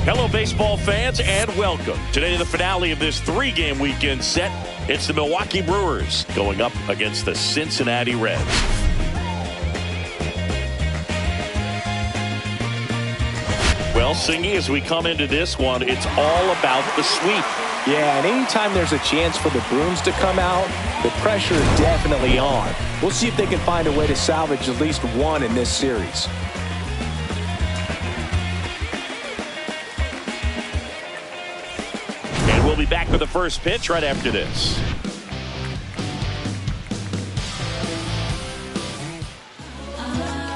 Hello, baseball fans, and welcome. Today, the finale of this three-game weekend set. It's the Milwaukee Brewers going up against the Cincinnati Reds. Well, Singy, as we come into this one, it's all about the sweep. Yeah, and anytime there's a chance for the Bruins to come out, the pressure is definitely on. We'll see if they can find a way to salvage at least one in this series. And we'll be back with the first pitch right after this.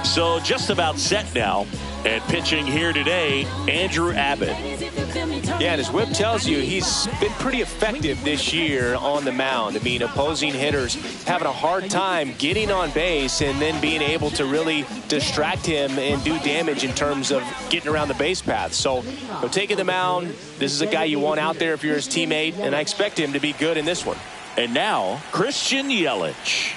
So just about set now. And pitching here today, Andrew Abbott. Yeah, and his whip tells you he's been pretty effective this year on the mound. I mean, opposing hitters having a hard time getting on base and then being able to really distract him and do damage in terms of getting around the base path. So, taking the mound, this is a guy you want out there if you're his teammate, and I expect him to be good in this one. And now, Christian Yelich.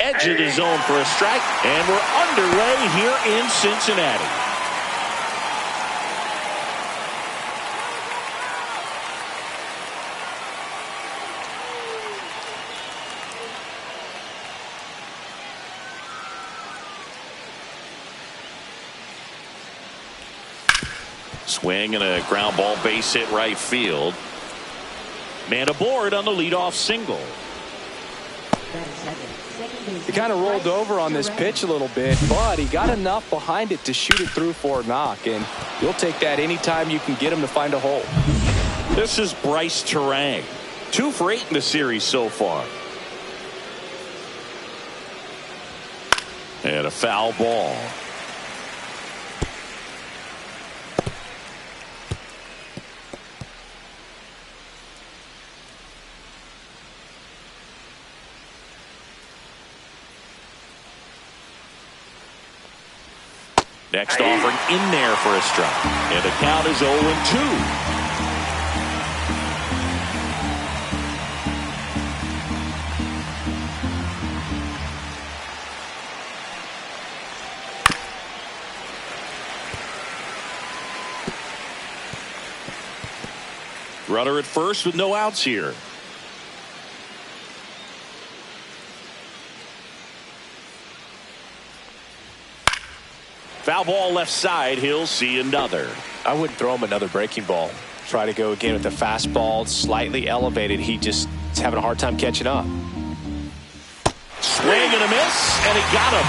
Edge of the zone for a strike, and we're underway here in Cincinnati. Swing and a ground ball base hit right field. Man aboard on the leadoff single. He kind of rolled over on this pitch a little bit, but he got enough behind it to shoot it through for a knock, and you'll take that anytime you can get him to find a hole. This is Bryce Terang. 2 for 8 in the series so far. And a foul ball. Next offering in there for a strike. And the count is 0-2. Runner at first with no outs here. Foul ball left side. He'll see another. I wouldn't throw him another breaking ball. Try to go again with the fastball, slightly elevated. He just is having a hard time catching up. Swing and a miss, and he got him.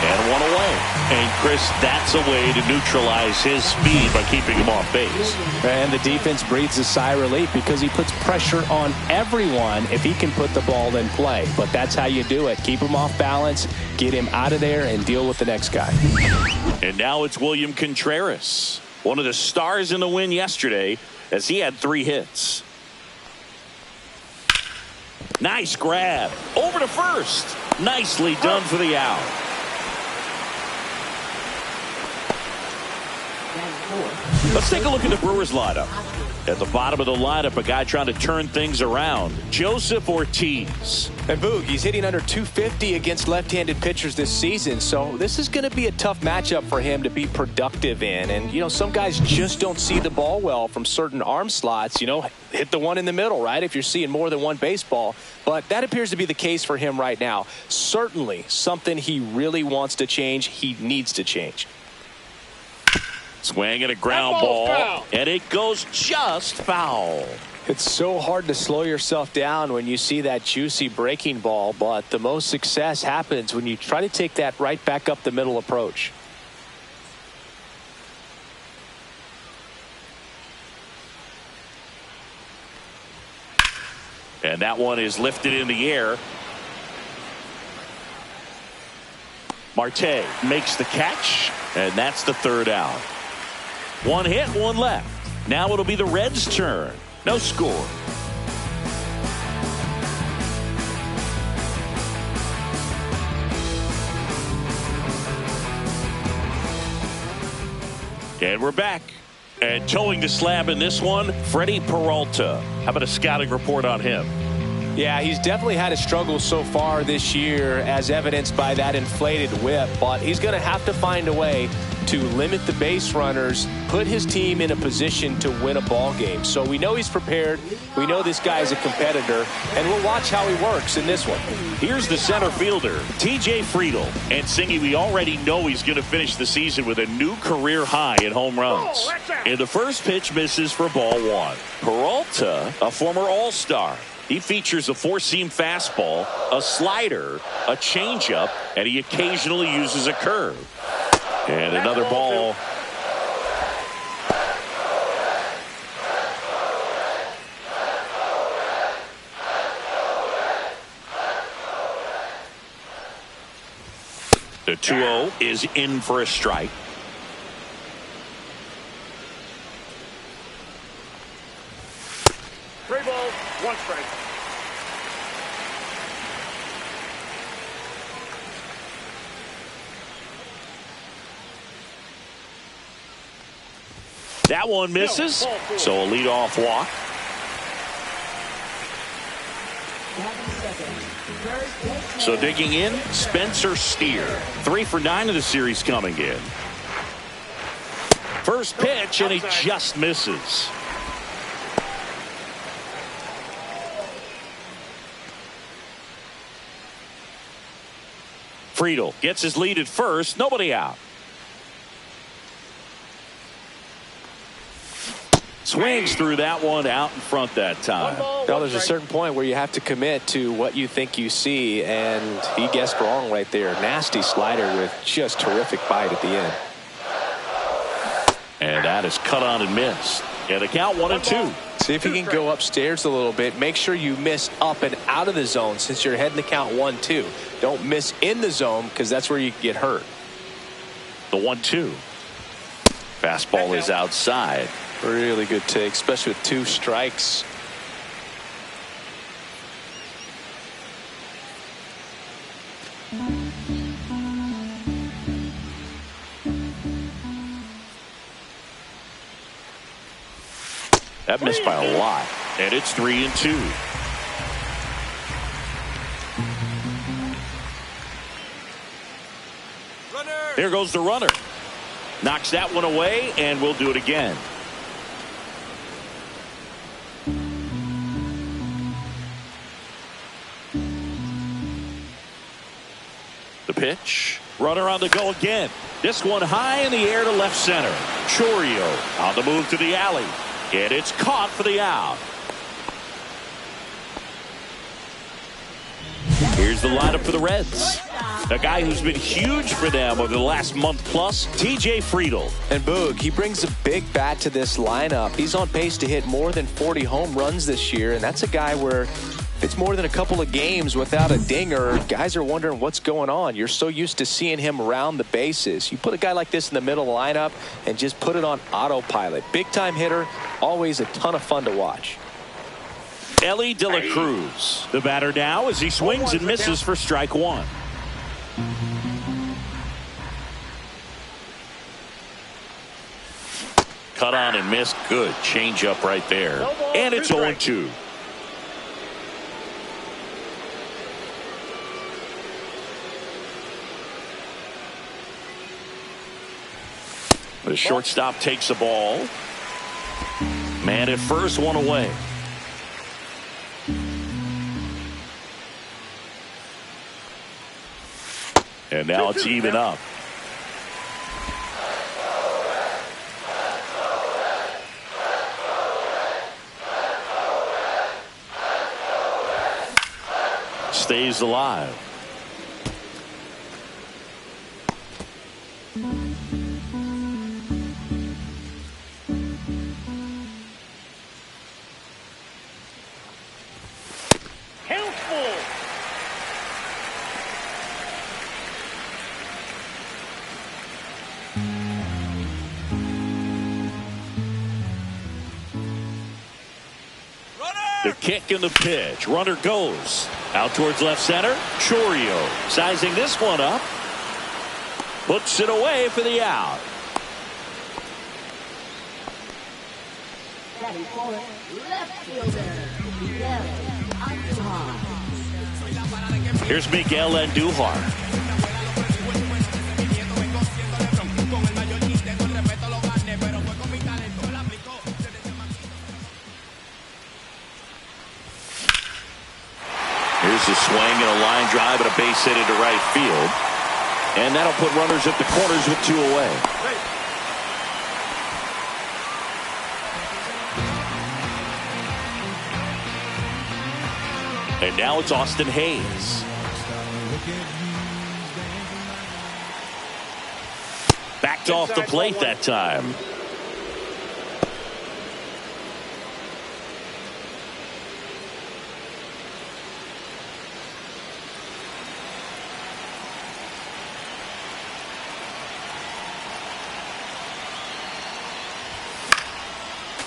And one away. And Chris, that's a way to neutralize his speed by keeping him off base. And the defense breathes a sigh of relief because he puts pressure on everyone if he can put the ball in play. But that's how you do it. Keep him off balance, get him out of there, and deal with the next guy. And now it's William Contreras, one of the stars in the win yesterday, as he had 3 hits. Nice grab. Over to first. Nicely done for the out. Let's take a look at the Brewers lineup. At the bottom of the lineup, a guy trying to turn things around, Joseph Ortiz. And Boog, he's hitting under 250 against left-handed pitchers this season, so this is going to be a tough matchup for him to be productive in. And, you know, some guys just don't see the ball well from certain arm slots. You know, hit the one in the middle, right, if you're seeing more than one baseball. But that appears to be the case for him right now. Certainly something he really wants to change. He needs to change. Swing and a ground ball, and it goes just foul. It's so hard to slow yourself down when you see that juicy breaking ball, but the most success happens when you try to take that right back up the middle approach. And that one is lifted in the air. Marte makes the catch, and that's the third out. One hit, one left. Now it'll be the Reds' turn. No score. And we're back. And towing the slab in this one, Freddie Peralta. How about a scouting report on him? Yeah, he's definitely had a struggle so far this year, as evidenced by that inflated whip. But he's going to have to find a way to limit the base runners, put his team in a position to win a ball game. So we know he's prepared. We know this guy is a competitor, and we'll watch how he works in this one. Here's the center fielder, TJ Friedl. And Singy, we already know he's going to finish the season with a new career high in home runs. And the first pitch misses for ball one. Peralta, a former All-Star. He features a four-seam fastball, a slider, a changeup, and he occasionally uses a curve. And another ball. The 2-0 is in for a strike. Three balls, one strike. That one misses, so a leadoff walk. So digging in, Spencer Steer. 3 for 9 of the series coming in. First pitch, and he just misses. Friedl gets his lead at first, nobody out. Swings through that one out in front that time. Now there's a certain point where you have to commit to what you think you see, and he guessed wrong right there. Nasty slider with just terrific bite at the end. And that is cut on and missed. And a count 1-2. See if you can go upstairs a little bit. Make sure you miss up and out of the zone since you're heading to count 1-2. Don't miss in the zone because that's where you get hurt. The 1-2. Fastball is outside. Really good take, especially with 2 strikes. That missed by a lot. And it's 3-2. There goes the runner. Knocks that one away, and we'll do it again. The pitch. Runner on the go again. This one high in the air to left center. Chourio on the move to the alley. And it's caught for the out. Here's the lineup for the Reds. A guy who's been huge for them over the last month plus, TJ Friedl. And Boog, he brings a big bat to this lineup. He's on pace to hit more than 40 home runs this year, and that's a guy where if it's more than a couple of games without a dinger, guys are wondering what's going on. You're so used to seeing him around the bases. You put a guy like this in the middle of the lineup and just put it on autopilot. Big-time hitter, always a ton of fun to watch. Ellie De La Cruz, the batter now as he swings and misses for strike one. cut on and missed. Good changeup right there. And it's 0-2. The shortstop takes the ball. Man at first, one away. And now it's even up. Stays alive. The kick and the pitch. Runner goes out towards left center. Chourio sizing this one up. Puts it away for the out. Here's Miguel Andujar. Here's a swing and a line drive and a base hit into right field. And that'll put runners at the corners with 2 away. And now it's Austin Hayes. Backed off the plate that time.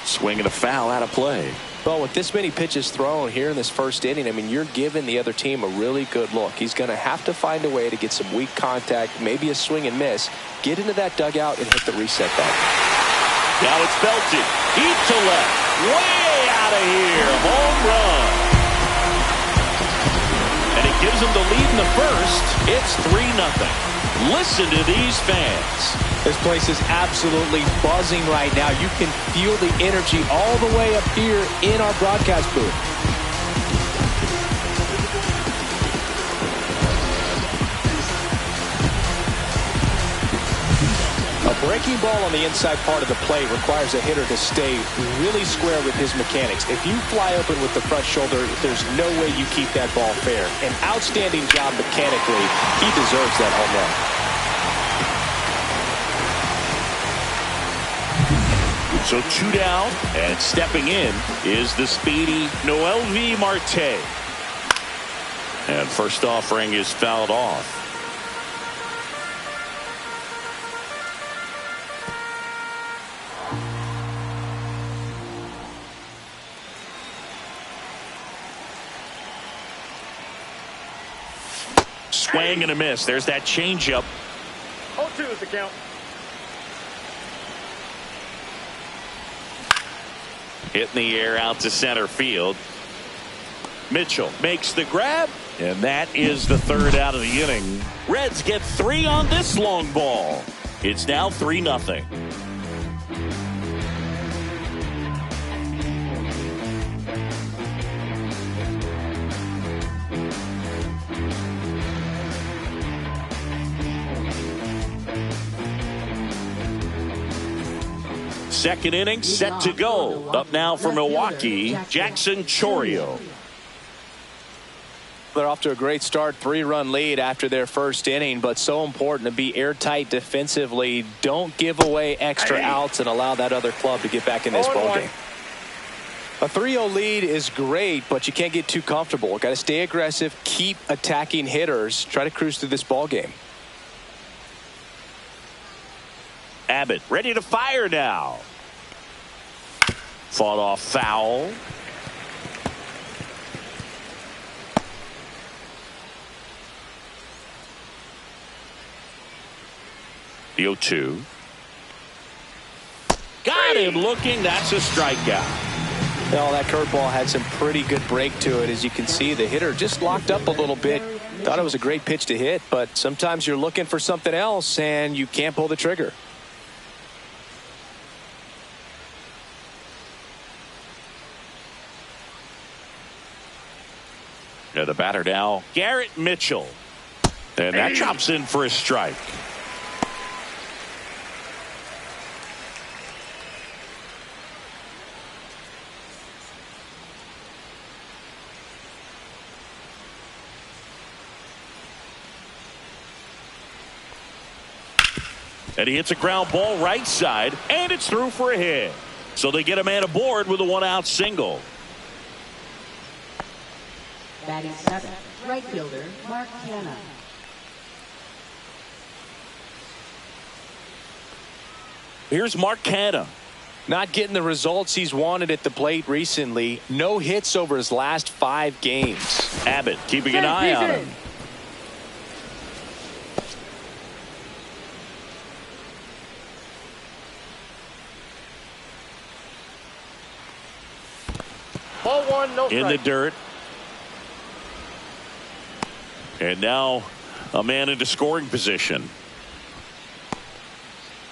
Swing and a foul out of play. Well, with this many pitches thrown here in this first inning, I mean, you're giving the other team a really good look. He's going to have to find a way to get some weak contact, maybe a swing and miss, get into that dugout and hit the reset button. Now it's belted. Deep to left. Way out of here. Home run. And it gives them the lead in the first. It's 3-0. Listen to these fans. This place is absolutely buzzing right now. You can feel the energy all the way up here in our broadcast booth. A breaking ball on the inside part of the plate requires a hitter to stay really square with his mechanics. If you fly open with the front shoulder, there's no way you keep that ball fair. An outstanding job mechanically. He deserves that home run. So 2 down, and stepping in is the speedy Noelvi Marte. And first offering is fouled off. Swing and a miss. There's that changeup. 0-2 is the count. Hit in the air out to center field. Mitchell makes the grab, and that is the 3rd out of the inning. Reds get 3 on this long ball. It's now 3-0. Second inning set to go. Up now for Milwaukee, Jackson Chourio. They're off to a great start, 3-run lead after their first inning, but so important to be airtight defensively. Don't give away extra outs and allow that other club to get back in this ballgame. A 3-0 lead is great, but you can't get too comfortable. Got to stay aggressive, keep attacking hitters, try to cruise through this ballgame. Abbott ready to fire now. Fought off foul. The 0-2. Got Got him looking. That's a strikeout. Well, that curveball had some pretty good break to it. As you can see, the hitter just locked up a little bit. Thought it was a great pitch to hit, but sometimes you're looking for something else and you can't pull the trigger. Yeah, the batter now, Garrett Mitchell. And that chops in for a strike. And he hits a ground ball right side, and it's through for a hit. So they get a man aboard with a one-out single. Batting seventh, right fielder Mark Canha. Here's Mark Canha. Not getting the results he's wanted at the plate recently. No hits over his last 5 games. Abbott keeping an eye on him. Ball one, no strike. In the dirt. And now a man into scoring position.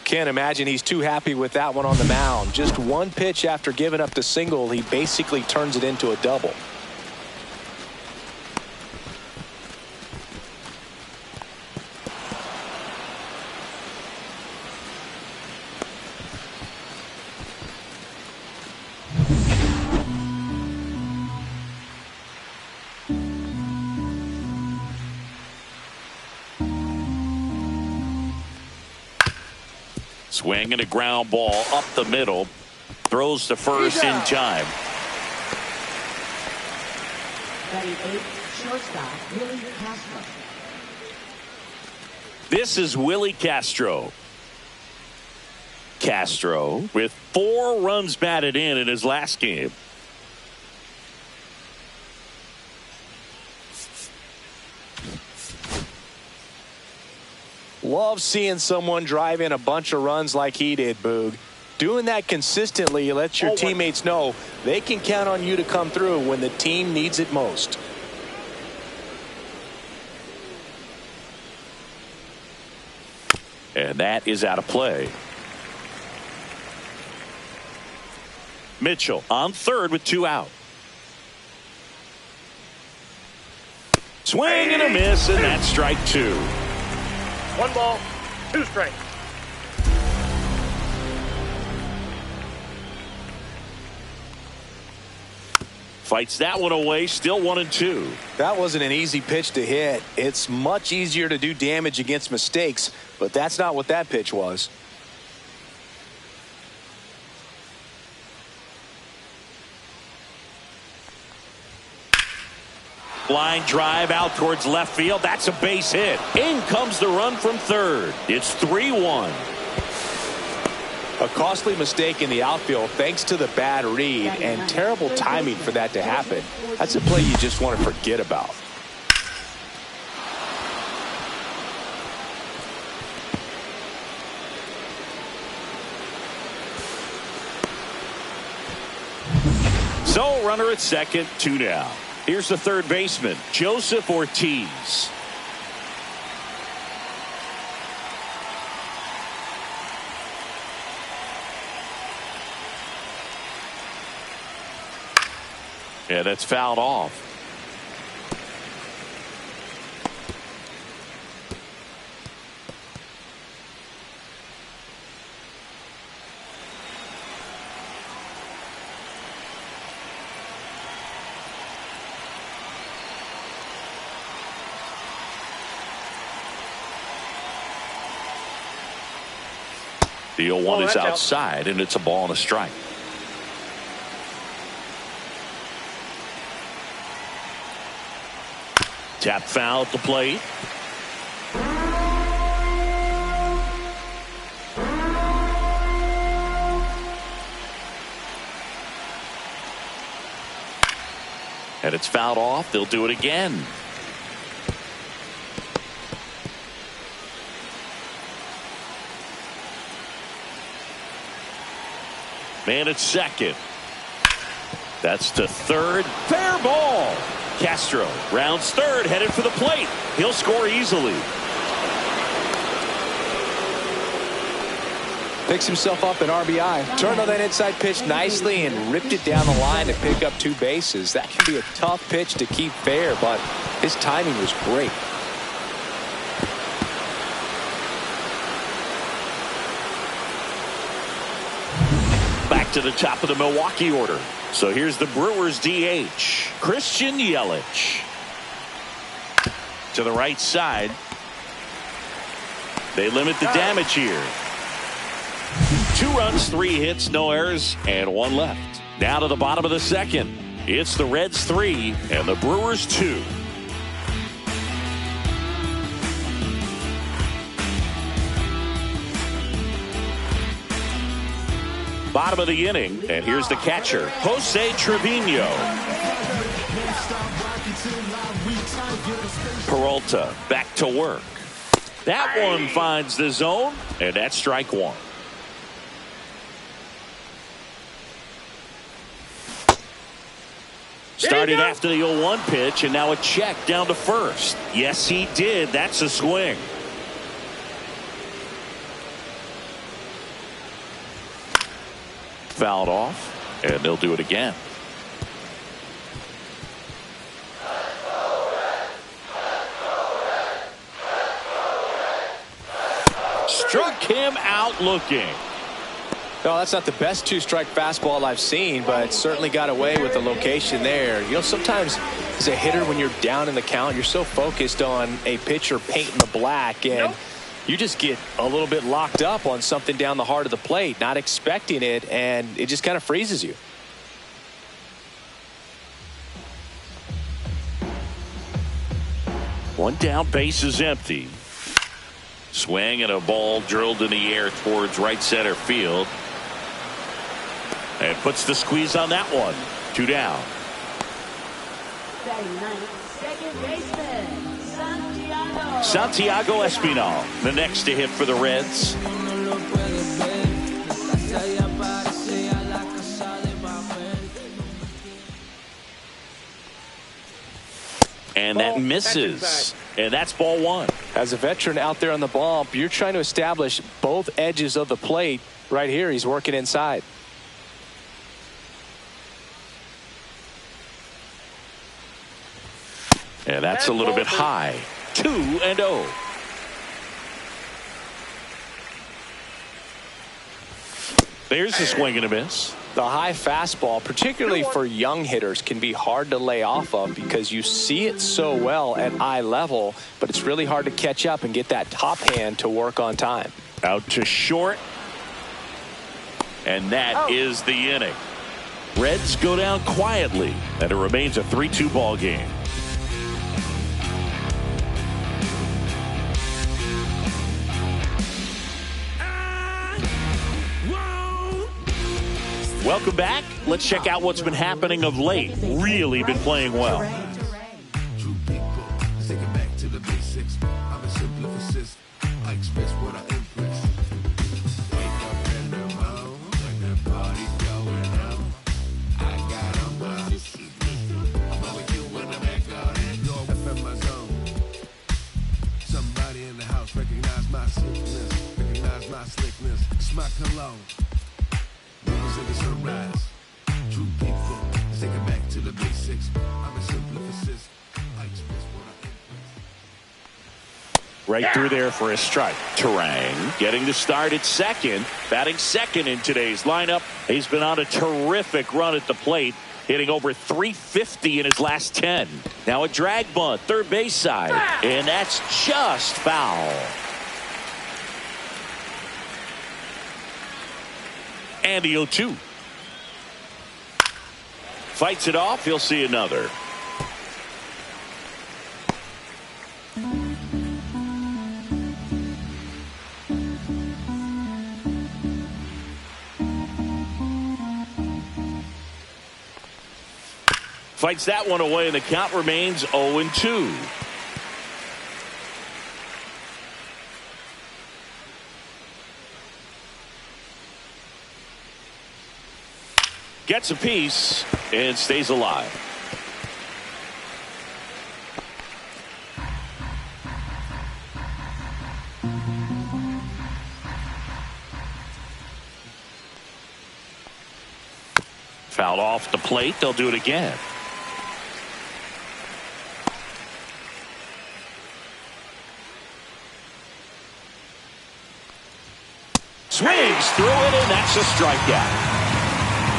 Can't imagine he's too happy with that one on the mound. Just one pitch after giving up the single, he basically turns it into a double. Swing and a ground ball up the middle. Throws to first in time. Batting eighth, shortstop Willie Castro. This is Willie Castro. Castro with 4 runs batted in his last game. Love seeing someone drive in a bunch of runs like he did, Boog. Doing that consistently lets your teammates know they can count on you to come through when the team needs it most. And that is out of play. Mitchell on third with 2 out. Swing and a miss, and that's strike 2. 1 ball, 2 strikes. Fights that one away, still 1-2. That wasn't an easy pitch to hit. It's much easier to do damage against mistakes, but that's not what that pitch was. Line drive out towards left field. That's a base hit. In comes the run from third. It's 3-1. A costly mistake in the outfield thanks to the bad read and terrible timing for that to happen. That's a play you just want to forget about. So runner at second, 2 down. Here's the third baseman, Joseph Ortiz. Yeah, that's fouled off. The 0-1 is outside, and it's a ball and a strike. Tap foul at the plate. And it's fouled off. They'll do it again. Man at second. That's to third. Fair ball. Castro rounds third, headed for the plate. He'll score easily. Picks himself up an RBI. Turned on that inside pitch nicely and ripped it down the line to pick up 2 bases. That can be a tough pitch to keep fair, but his timing was great. Back to the top of the Milwaukee order. So here's the Brewers DH, Christian Yelich. To the right side. They limit the damage here. 2 runs, 3 hits, no errors, and 1 left. Now to the bottom of the second. It's the Reds 3 and the Brewers 2. Bottom of the inning, and here's the catcher, Jose Trevino. Peralta back to work. That one finds the zone, and that's strike 1. Started after the 0-1 pitch, and now a check down to first. Yes, he did. That's a swing. Fouled off, and they'll do it again. Struck him out looking. No, that's not the best 2-strike fastball I've seen, but certainly got away with the location there. You know, sometimes as a hitter, when you're down in the count, you're so focused on a pitcher painting the black, and you just get a little bit locked up on something down the heart of the plate, not expecting it, and it just kind of freezes you. One down, base is empty. Swing and a ball drilled in the air towards right center field. And puts the squeeze on that one. 2 down. Second baseman, Santiago. Santiago Espinal, the next to hit for the Reds. And that misses. And that's ball 1. As a veteran out there on the bump, you're trying to establish both edges of the plate. Right here, he's working inside. And that's a little bit high. 2-0. There's a swing and a miss. The high fastball, particularly for young hitters, can be hard to lay off of because you see it so well at eye level, but it's really hard to catch up and get that top hand to work on time. Out to short. And that is the inning. Reds go down quietly, and it remains a 3-2 ball game. Welcome back. Let's check out what's been happening of late. Really been playing well. Somebody in the house recognize my slickness, recognize my slickness. It's my cologne. In the sunrise, true people, take it back to the basics. I'm a simplificist. I express what I think. Right through there for a strike. Terang getting the start at second, batting second in today's lineup. He's been on a terrific run at the plate, hitting over 350 in his last 10. Now a drag bunt, third base side, and that's just foul. And the 0-2. Fights it off. He'll see another. Fights that one away, and the count remains 0-2. Gets a piece and stays alive. Fouled off the plate. They'll do it again. Swings through it, and that's a strikeout.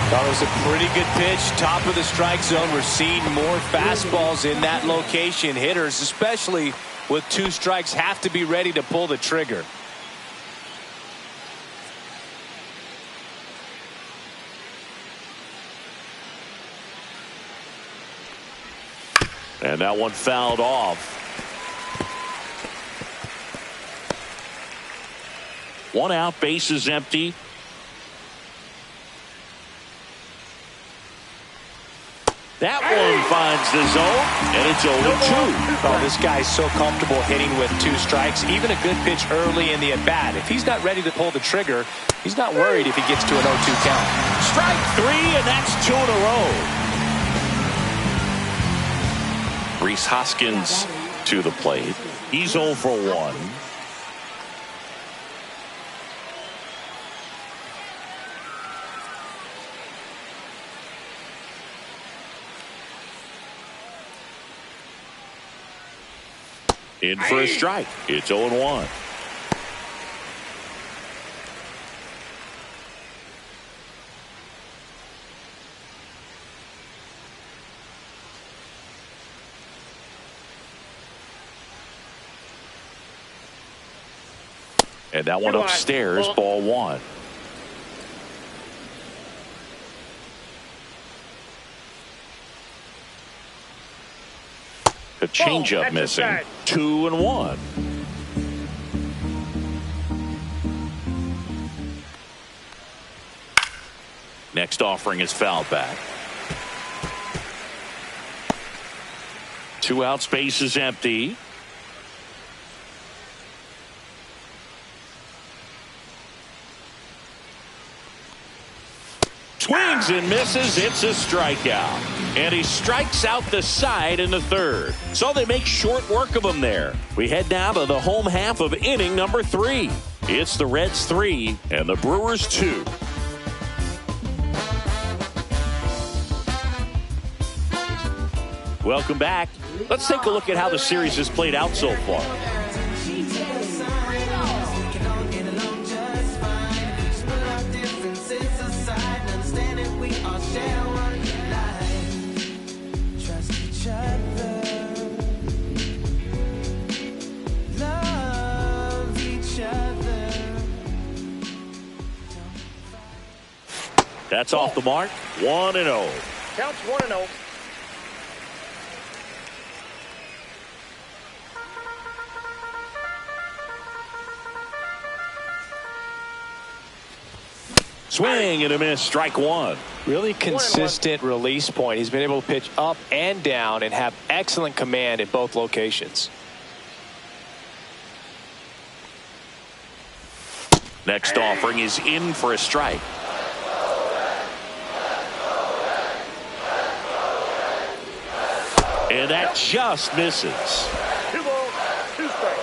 That was a pretty good pitch. Top of the strike zone. We're seeing more fastballs in that location. Hitters, especially with 2 strikes, have to be ready to pull the trigger. And that one fouled off. 1 out, base is empty. That one finds the zone, and it's 0-2. Oh, this guy's so comfortable hitting with 2 strikes. Even a good pitch early in the at-bat. If he's not ready to pull the trigger, he's not worried if he gets to an 0-2 count. Strike 3, and that's 2 in a row. Rhys Hoskins to the plate. He's 0 for 1. In for a strike. It's 0-1. And that one upstairs, ball 1. A changeup missing. 2-1. Next offering is fouled back. 2 out, space is empty. Swings and misses. It's a strikeout. And he strikes out the side in the 3rd. So they make short work of him there. We head now to the home half of inning number 3. It's the Reds 3 and the Brewers 2. Welcome back. Let's take a look at how the series has played out so far. That's off the mark. 1-0. Counts 1-0. Swing and a miss. Strike 1. Really consistent release point. He's been able to pitch up and down and have excellent command in both locations. Next offering is in for a strike. And that just misses. 2 balls, 2 strikes.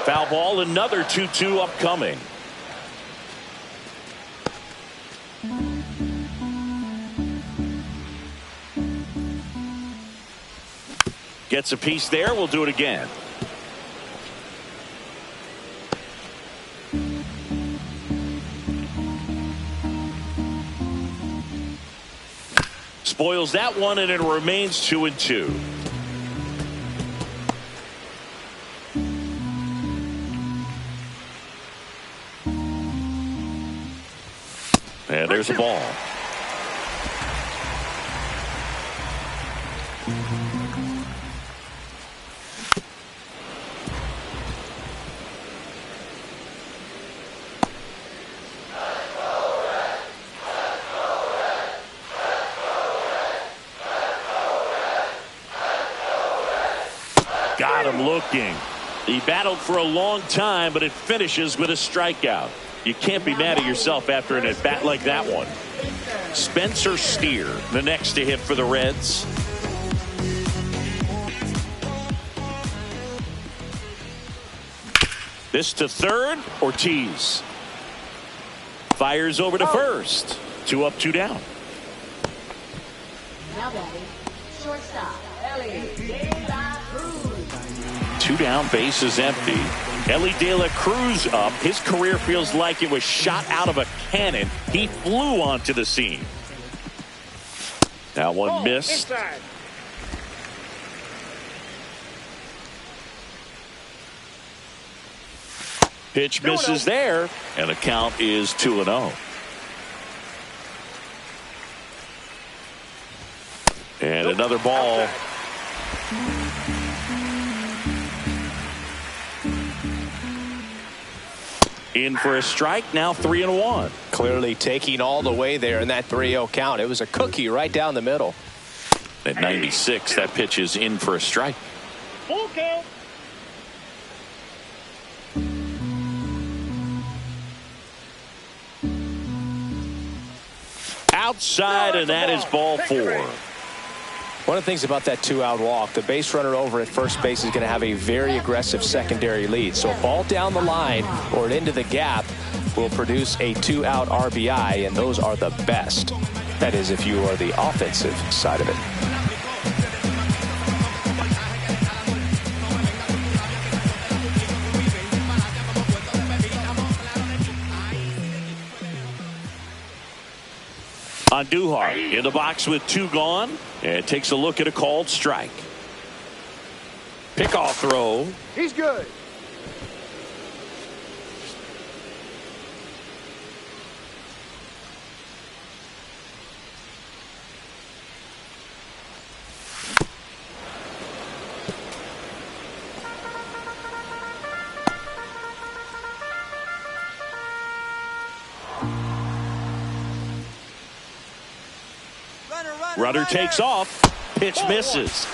Foul ball, another 2-2 upcoming. Gets a piece there. We'll do it again. Spoils that one, and it remains 2-2. And there's the ball. Got him looking. He battled for a long time, but it finishes with a strikeout. You can't be mad at yourself after an at-bat like that one. Spencer Steer, the next to hit for the Reds. This to third. Ortiz fires over to first. 2 up, 2 down. Now batting, shortstop, Ellie De La Cruz. 2 down, base is empty. Ellie De La Cruz up. His career feels like it was shot out of a cannon. He flew onto the scene. That one missed. Inside. Pitch misses there, and the count is 2-0. And another ball. In for a strike, now 3-1. Clearly taking all the way there in that 3-0 count. It was a cookie right down the middle. At 96, that pitch is in for a strike. Full count. Outside, and that is ball 4. One of the things about that 2-out walk, the base runner over at first base is going to have a very aggressive secondary lead. So a ball down the line or into the gap will produce a 2-out RBI, and those are the best. That is, if you are the offensive side of it. Andujar in the box with 2 gone, and takes a look at a called strike. Pickoff throw. He's good. Runner takes off. Pitch misses.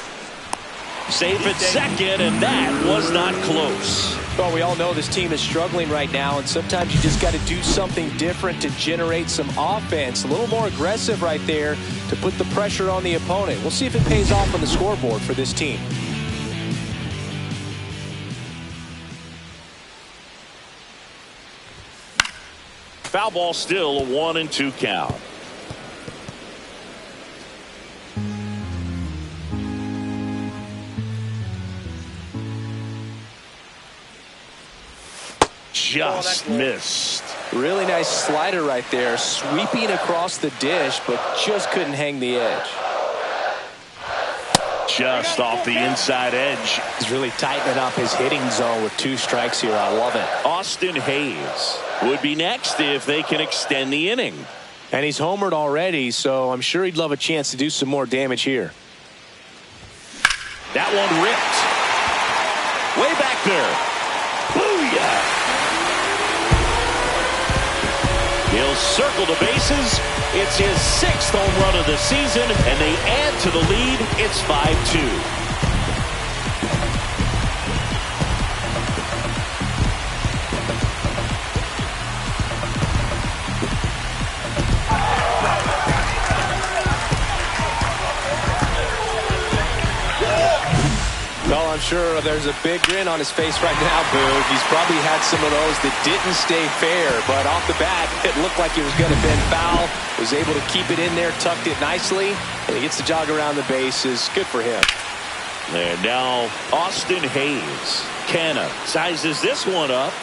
Safe at second, and that was not close. Well, we all know this team is struggling right now, and sometimes you just got to do something different to generate some offense. A little more aggressive right there to put the pressure on the opponent. We'll see if it pays off on the scoreboard for this team. Foul ball, still a 1-2 count. Just missed. Really nice slider right there, sweeping across the dish, but just couldn't hang the edge. Just off the inside edge. He's really tightening up his hitting zone with 2 strikes here. I love it. Austin Hayes would be next if they can extend the inning. And he's homered already, so I'm sure he'd love a chance to do some more damage here. That one ripped. Way back there. Booyah! He'll circle the bases. It's his 6th home run of the season, and they add to the lead. It's 5-2. Well, I'm sure there's a big grin on his face right now, Boog. He's probably had some of those that didn't stay fair, but off the bat, it looked like it was going to have been foul. Was able to keep it in there, tucked it nicely, and he gets the jog around the bases. Good for him. And now Austin Hayes. Canna sizes this one up,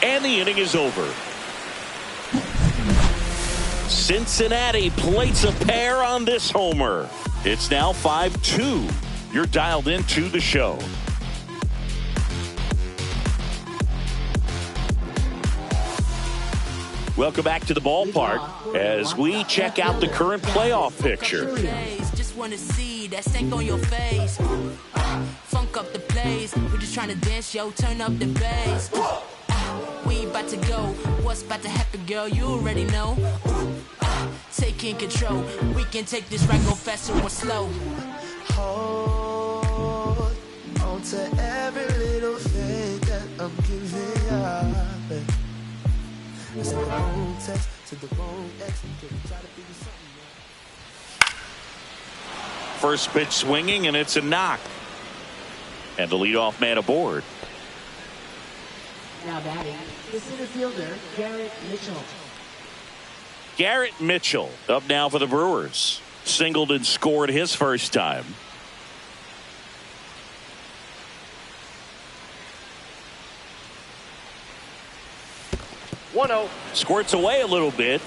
and the inning is over. Cincinnati plates a pair on this homer. It's now 5-2. You're dialed into the show. Welcome back to the ballpark as we check out the current playoff picture. Just want to see that stank on your face. Funk up the place. We're just trying to dance, yo. Turn up the bass. We about to go. What's about to happen, girl? You already know. Taking control. We can take this right, go faster or slow. Hold on to every little thing that I'm giving you. It's the wrong text to the wrong ex. Try to figure something out. First pitch swinging, and it's a knock. And the leadoff man aboard. Now batting, the center fielder, Garrett Mitchell. Garrett Mitchell up now for the Brewers. Singled and scored his first time. Squirts away a little bit.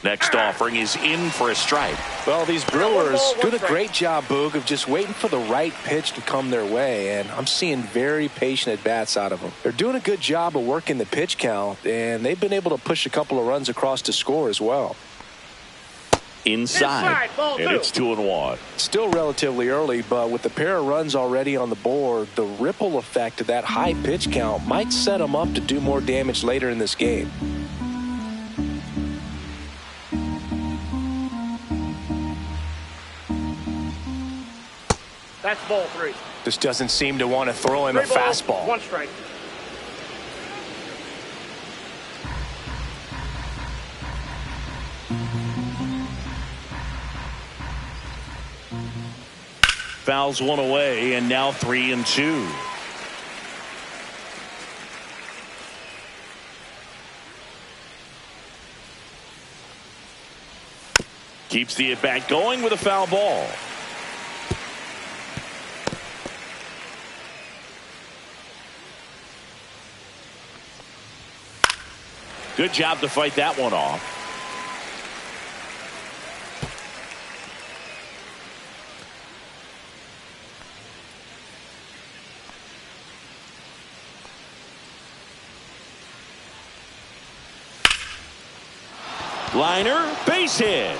Next offering is in for a strike. Well, these Brewers doing a great job, Boog, of just waiting for the right pitch to come their way, and I'm seeing very patient at-bats out of them. They're doing a good job of working the pitch count, and they've been able to push a couple of runs across to score as well. Inside and it's 2-1. Still relatively early, but with the pair of runs already on the board, the ripple effect of that high pitch count might set them up to do more damage later in this game. That's ball 3. Just doesn't seem to want to throw him a fastball. 1 strike. Fouls one away, and now 3-2. Keeps the at-bat going with a foul ball. Good job to fight that one off. Liner, base hit.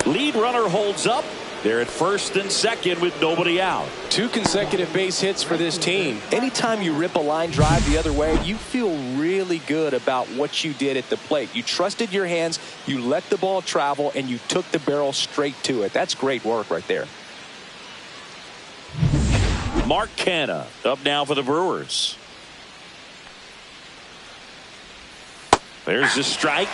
Lead runner holds up. They're at first and second with nobody out. 2 consecutive base hits for this team. Anytime you rip a line drive the other way, you feel really good about what you did at the plate. You trusted your hands, you let the ball travel, and you took the barrel straight to it. That's great work right there. Mark Canha up now for the Brewers. There's the strike.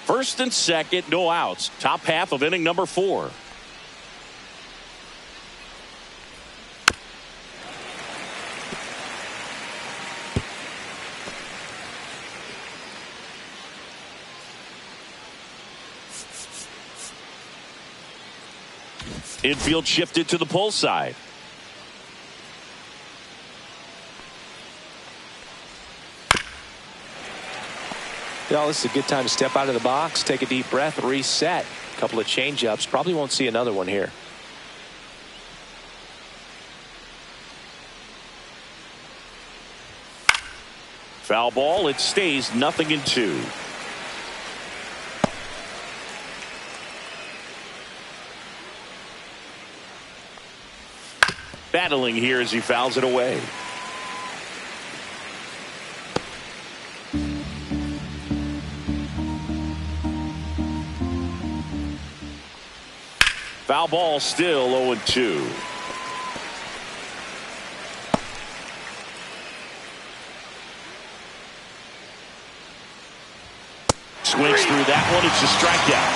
First and second, no outs. Top half of inning number 4. Infield shifted to the pull side. Well, this is a good time to step out of the box, take a deep breath, reset. A couple of change-ups. Probably won't see another one here. Foul ball. It stays 0-2. Battling here as he fouls it away. Foul ball, still 0-2. Swings through that one. It's a strikeout.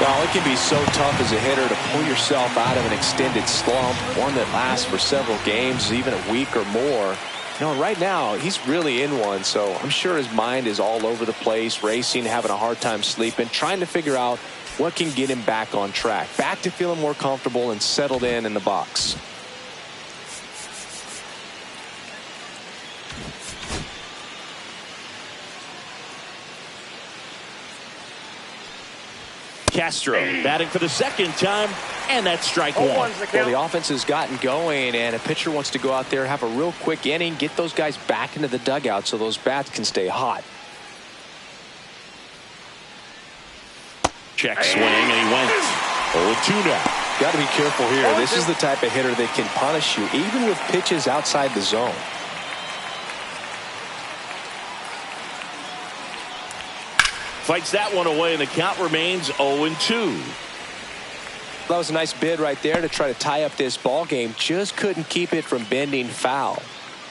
Well, it can be so tough as a hitter to pull yourself out of an extended slump, one that lasts for several games, even a week or more. You know, right now, he's really in one, so I'm sure his mind is all over the place, racing, having a hard time sleeping, trying to figure out what can get him back on track, back to feeling more comfortable and settled in the box. Castro batting for the second time, and that's strike one. Well, the offense has gotten going, and a pitcher wants to go out there, have a real quick inning, get those guys back into the dugout so those bats can stay hot. check swing, and he went 0-2 now. Got to be careful here. This is the type of hitter that can punish you, even with pitches outside the zone. Fights that one away, and the count remains 0-2. That was a nice bid right there to try to tie up this ball game. Just couldn't keep it from bending foul.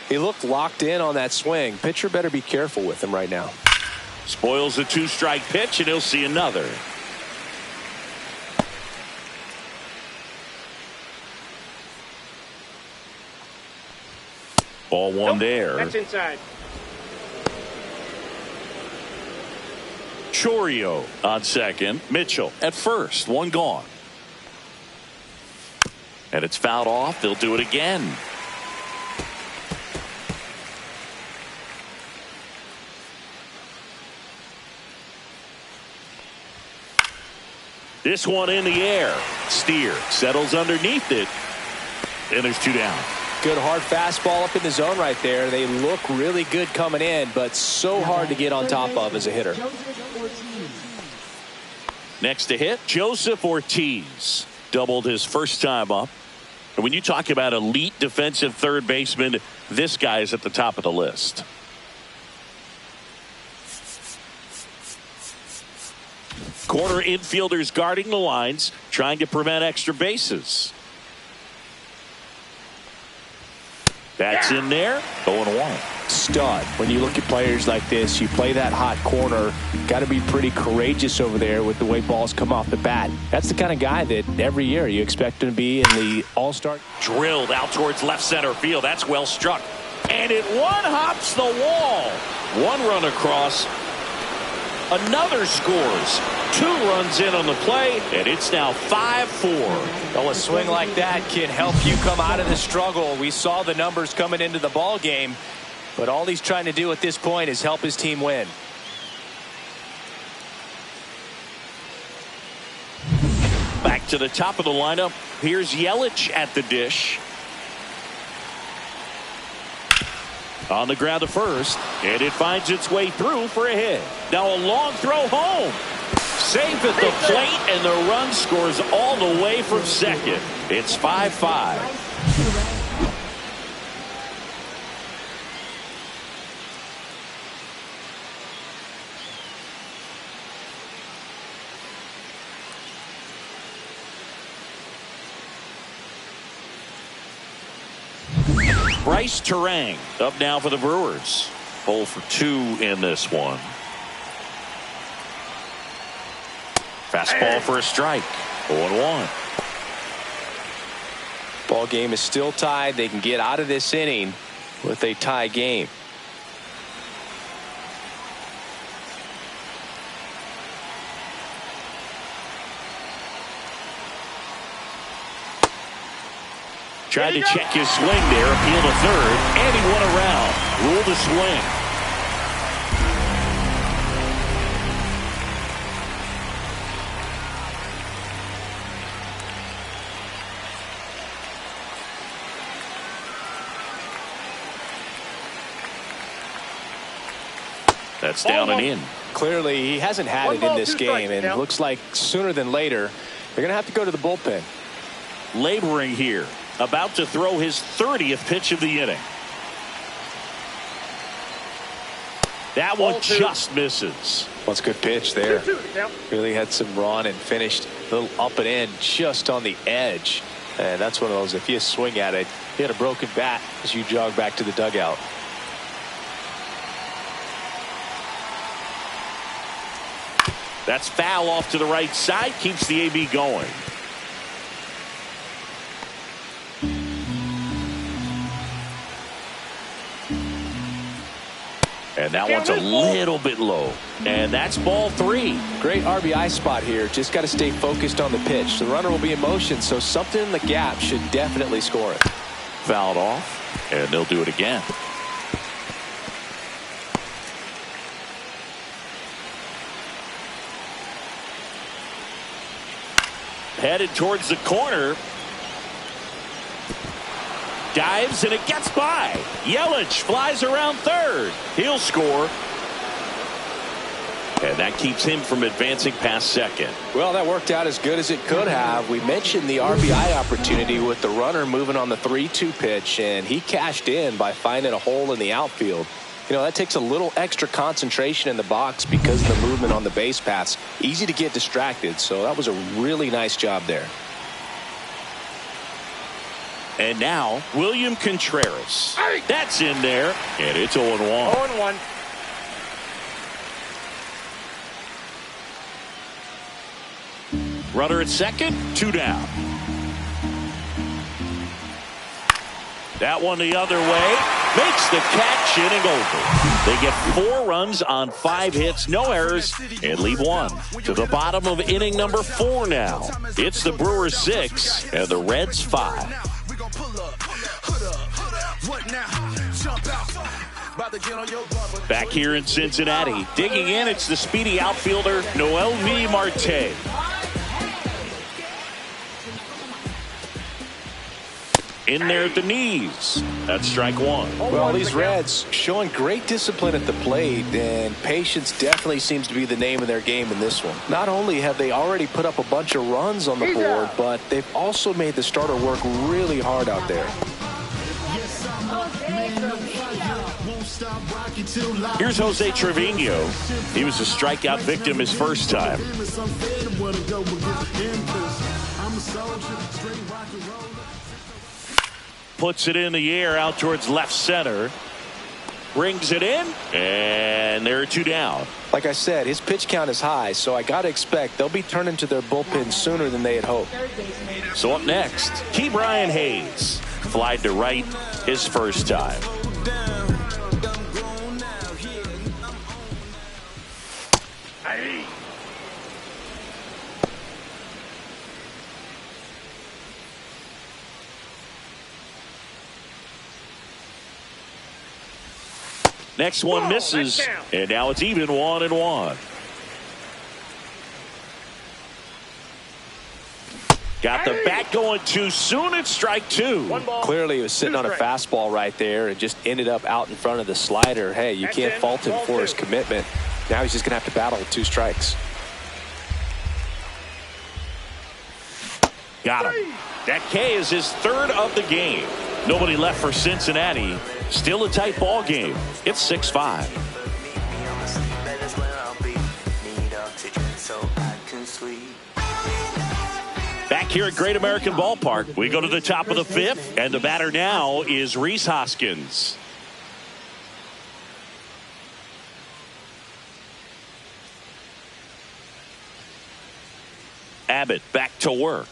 He looked locked in on that swing. Pitcher better be careful with him right now. Spoils the 2-strike pitch, and he'll see another. Ball one there. That's inside. Chourio on second. Mitchell at first. One gone. And it's fouled off. They'll do it again. This one in the air. Steer settles underneath it. And there's 2 down. Good hard fastball up in the zone right there. They look really good coming in, but so hard to get on top of as a hitter. Next to hit, Joseph Ortiz. Doubled his first time up. And when you talk about elite defensive third baseman, this guy is at the top of the list. Corner infielders guarding the lines, trying to prevent extra bases. That's in there. 0-1. Stud. When you look at players like this, you play that hot corner. Got to be pretty courageous over there with the way balls come off the bat. That's the kind of guy that every year you expect him to be in the All-Star. Drilled out towards left center field. That's well struck. And it one-hops the wall. One run across. Another scores. 2 runs in on the play, and it's now 5-4. Well, a swing like that can help you come out of the struggle. We saw the numbers coming into the ball game, but all he's trying to do at this point is help his team win. Back to the top of the lineup. Here's Yelich at the dish. On the ground to first, and it finds its way through for a hit. Now a long throw home. Safe at the plate, and the run scores all the way from second. It's 5-5. Bryce Terang up now for the Brewers. 0 for 2 in this one. Fastball for a strike. 0-1. Ball game is still tied. They can get out of this inning with a tie game. Tried to check his swing there, appeal to third, and he went around. Ruled a swing. That's down and in. Clearly, he hasn't had it in this game, and it looks like sooner than later, they're going to have to go to the bullpen. Laboring here. About to throw his 30th pitch of the inning. That one just misses. Well, it's a good pitch there. Really had some run and finished a little up and in just on the edge. And that's one of those, if you swing at it, you had a broken bat as you jog back to the dugout. That's foul off to the right side. Keeps the AB going. And that one's a little bit low. And that's ball 3. Great RBI spot here. Just got to stay focused on the pitch. The runner will be in motion, so something in the gap should definitely score it. Fouled off, and they'll do it again. Headed towards the corner. Dives, and it gets by. Yelich flies around third. He'll score. And and that keeps him from advancing past second. Well, that worked out as good as it could have. We mentioned the RBI opportunity with the runner moving on the 3-2 pitch, and he cashed in by finding a hole in the outfield. You know, that takes a little extra concentration in the box because of the movement on the base paths. Easy to get distracted, so that was a really nice job there. And now, William Contreras. That's in there, and it's 0-1. 0-1. Runner at second, 2 down. That one the other way. Makes the catch, inning over. They get 4 runs on 5 hits, no errors, and leave 1. To the bottom of inning number 4 now. It's the Brewers 6 and the Reds 5. Back here in Cincinnati, digging in, it's the speedy outfielder Noelvi Marte. In there at the knees. That's strike 1. Well, these Reds showing great discipline at the plate, and patience definitely seems to be the name of their game in this one. Not only have they already put up a bunch of runs on the board, but they've also made the starter work really hard out there. Here's Jose Trevino. He was a strikeout victim his first time. Puts it in the air out towards left center. Brings it in, and there are 2 down. Like I said, his pitch count is high, so I got to expect they'll be turning to their bullpen sooner than they had hoped. So up next, Ke'Bryan Hayes. Flied to right his first time. Next one misses, and now it's even 1-1. Got the bat going too soon. It's strike 2. Clearly, he was sitting on a fastball right there and just ended up out in front of the slider. Hey, you can't fault him for his commitment. Now he's just going to have to battle with 2 strikes. Got him. That K is his 3rd of the game. Nobody left for Cincinnati. Still a tight ball game. It's 6-5. Back here at Great American Ballpark, we go to the top of the 5th, and the batter now is Rhys Hoskins. Abbott back to work.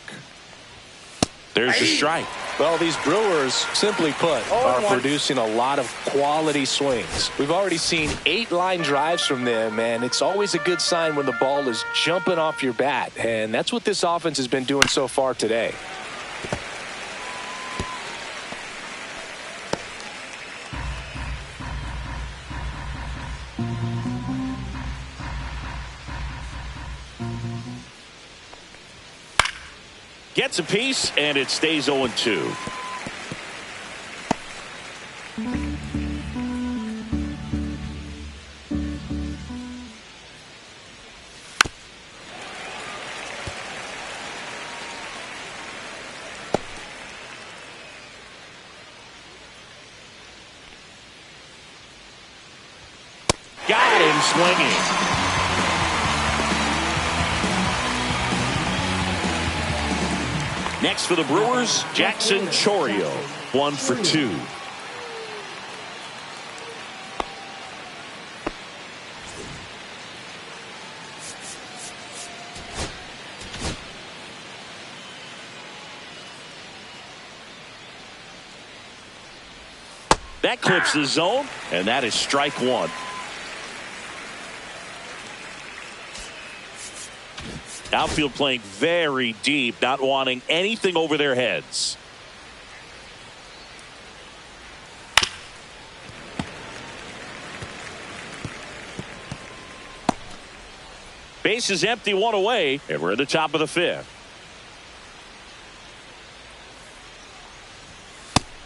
There's the strike. Well, these Brewers, simply put, are producing a lot of quality swings. We've already seen 8 line drives from them, and it's always a good sign when the ball is jumping off your bat. And that's what this offense has been doing so far today. Gets a piece, and it stays 0-2. Got him swinging. Next for the Brewers, Jackson Chourio, 1 for 2. That clips the zone, and that is strike 1. Outfield playing very deep, not wanting anything over their heads. Base is empty, 1 away, and we're at the top of the 5th.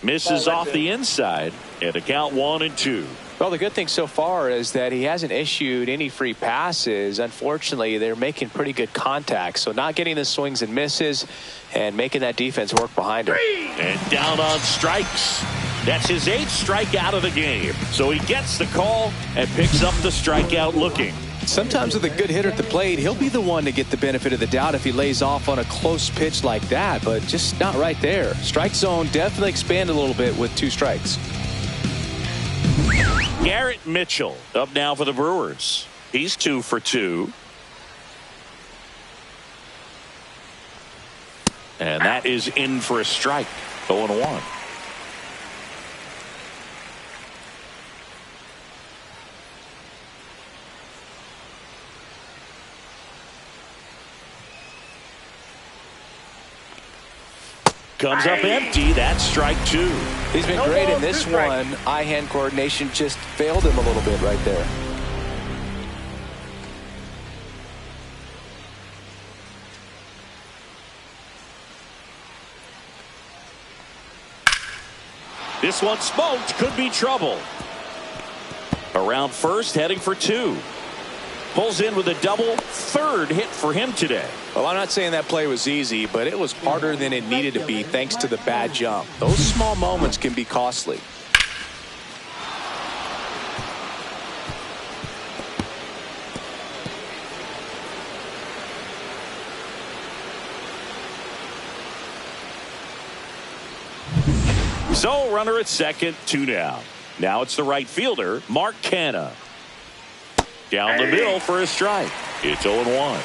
Misses off the inside, and a count 1-2. Well, the good thing so far is that he hasn't issued any free passes. Unfortunately, they're making pretty good contact. So not getting the swings and misses and making that defense work behind him. And down on strikes. That's his 8th strikeout of the game. So he gets the call and picks up the strikeout looking. Sometimes with a good hitter at the plate, he'll be the one to get the benefit of the doubt if he lays off on a close pitch like that, but just not right there. Strike zone definitely expanded a little bit with 2 strikes. Garrett Mitchell up now for the Brewers. He's 2 for 2. And that is in for a strike. 0-1. Comes up empty. That's strike 2. He's been great in this one. Eye-hand coordination just failed him a little bit right there. This one smoked. Could be trouble. Around first, heading for 2. Pulls in with a double. 3rd hit for him today. Well, I'm not saying that play was easy, but it was harder than it needed to be thanks to the bad jump. Those small moments can be costly. So runner at second, 2 down. Now it's the right fielder, Mark Canha. Down the middle for a strike. It's 0-1.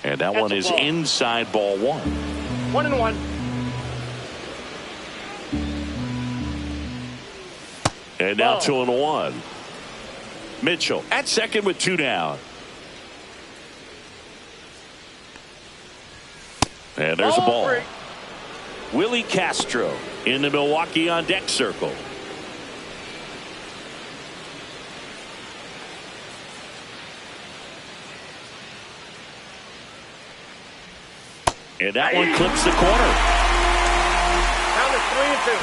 And that one is inside ball 1. 1-1. And now 2-1. Mitchell at second with 2 down. And there's a ball. Willie Castro in the Milwaukee on deck circle. And that one clips the corner. Count is 3-2.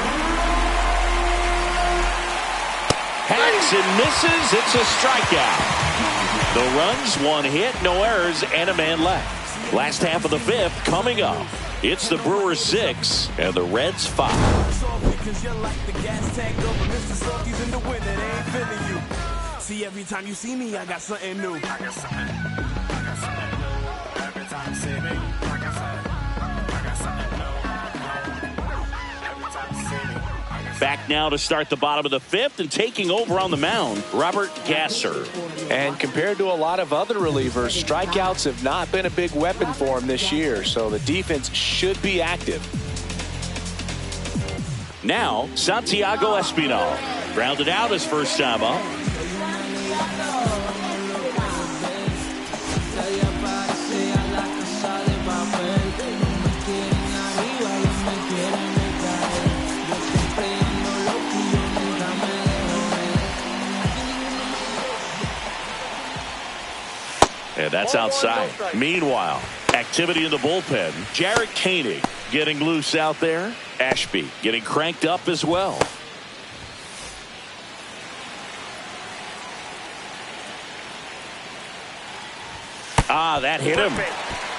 Hacks and misses. It's a strikeout. No runs, 1 hit, no errors, and a man left. Last half of the 5th coming up. It's the Brewers 6 and the Reds 5. See, every time you see me, I got something new. I got something new. Every time you see me, like I said, I got something new. Every time you see me. Back now to start the bottom of the 5th and taking over on the mound, Robert Gasser. And compared to a lot of other relievers, strikeouts have not been a big weapon for him this year, so the defense should be active. Now, Santiago Espinal. Grounded out his first time up. And that's outside. Meanwhile, activity in the bullpen. Jarrett Koenig getting loose out there. Ashby getting cranked up as well. That hit him.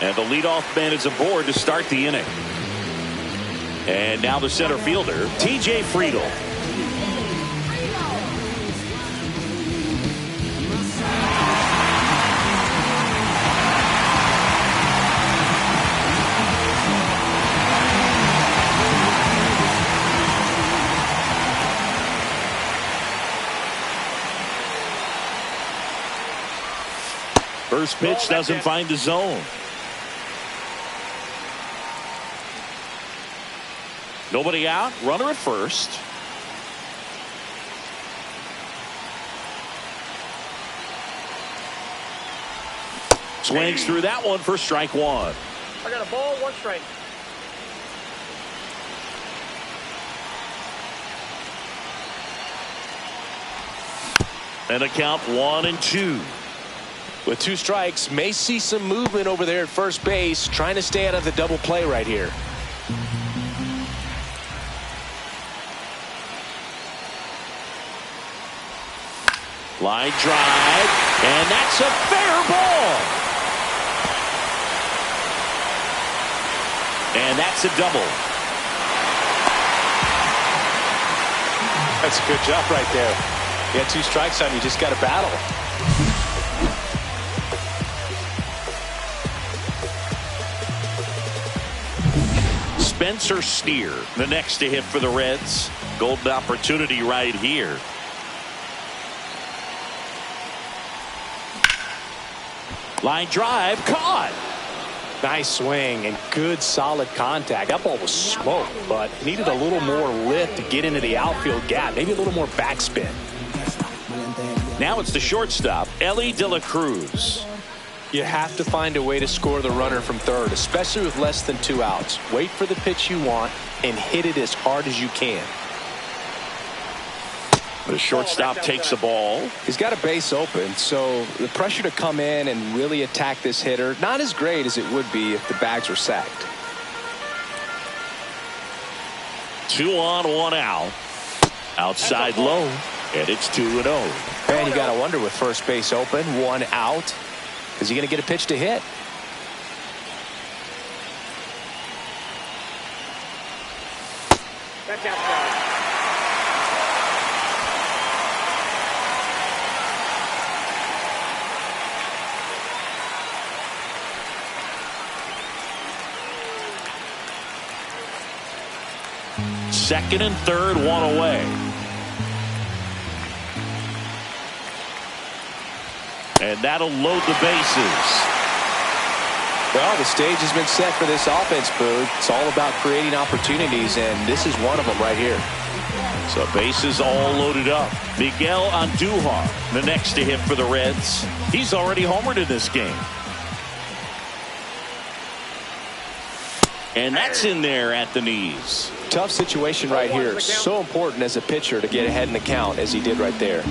And the leadoff man is aboard to start the inning. And now the center fielder, T.J. Friedl. First pitch doesn't find the zone. Nobody out. Runner at first. Swings through that one for strike 1. I got a ball, 1 strike. And a count 1-2. With 2 strikes, may see some movement over there at first base, trying to stay out of the double play right here. Line drive, and that's a fair ball. And that's a double. That's a good job right there. You got 2 strikes on you, just got to battle. Spencer Steer, the next to hit for the Reds. Golden opportunity right here. Line drive, caught. Nice swing and good solid contact. That ball was smoked, but needed a little more lift to get into the outfield gap. Maybe a little more backspin. Now it's the shortstop, Ellie De La Cruz. You have to find a way to score the runner from third, especially with less than 2 outs. Wait for the pitch you want and hit it as hard as you can. The shortstop takes the ball. He's got a base open, so the pressure to come in and really attack this hitter, not as great as it would be if the bags were sacked. 2 on, 1 out. Outside low, and it's 2-0. And you got to wonder with first base open, 1 out, is he going to get a pitch to hit? That's outside. Second and third, 1 away. And that'll load the bases. Well, the stage has been set for this offense, Boog. It's all about creating opportunities, and this is one of them right here. So bases all loaded up. Miguel Andujar, the next to hit for the Reds. He's already homered in this game. And that's in there at the knees. Tough situation right here. So important as a pitcher to get ahead in the count as he did right there.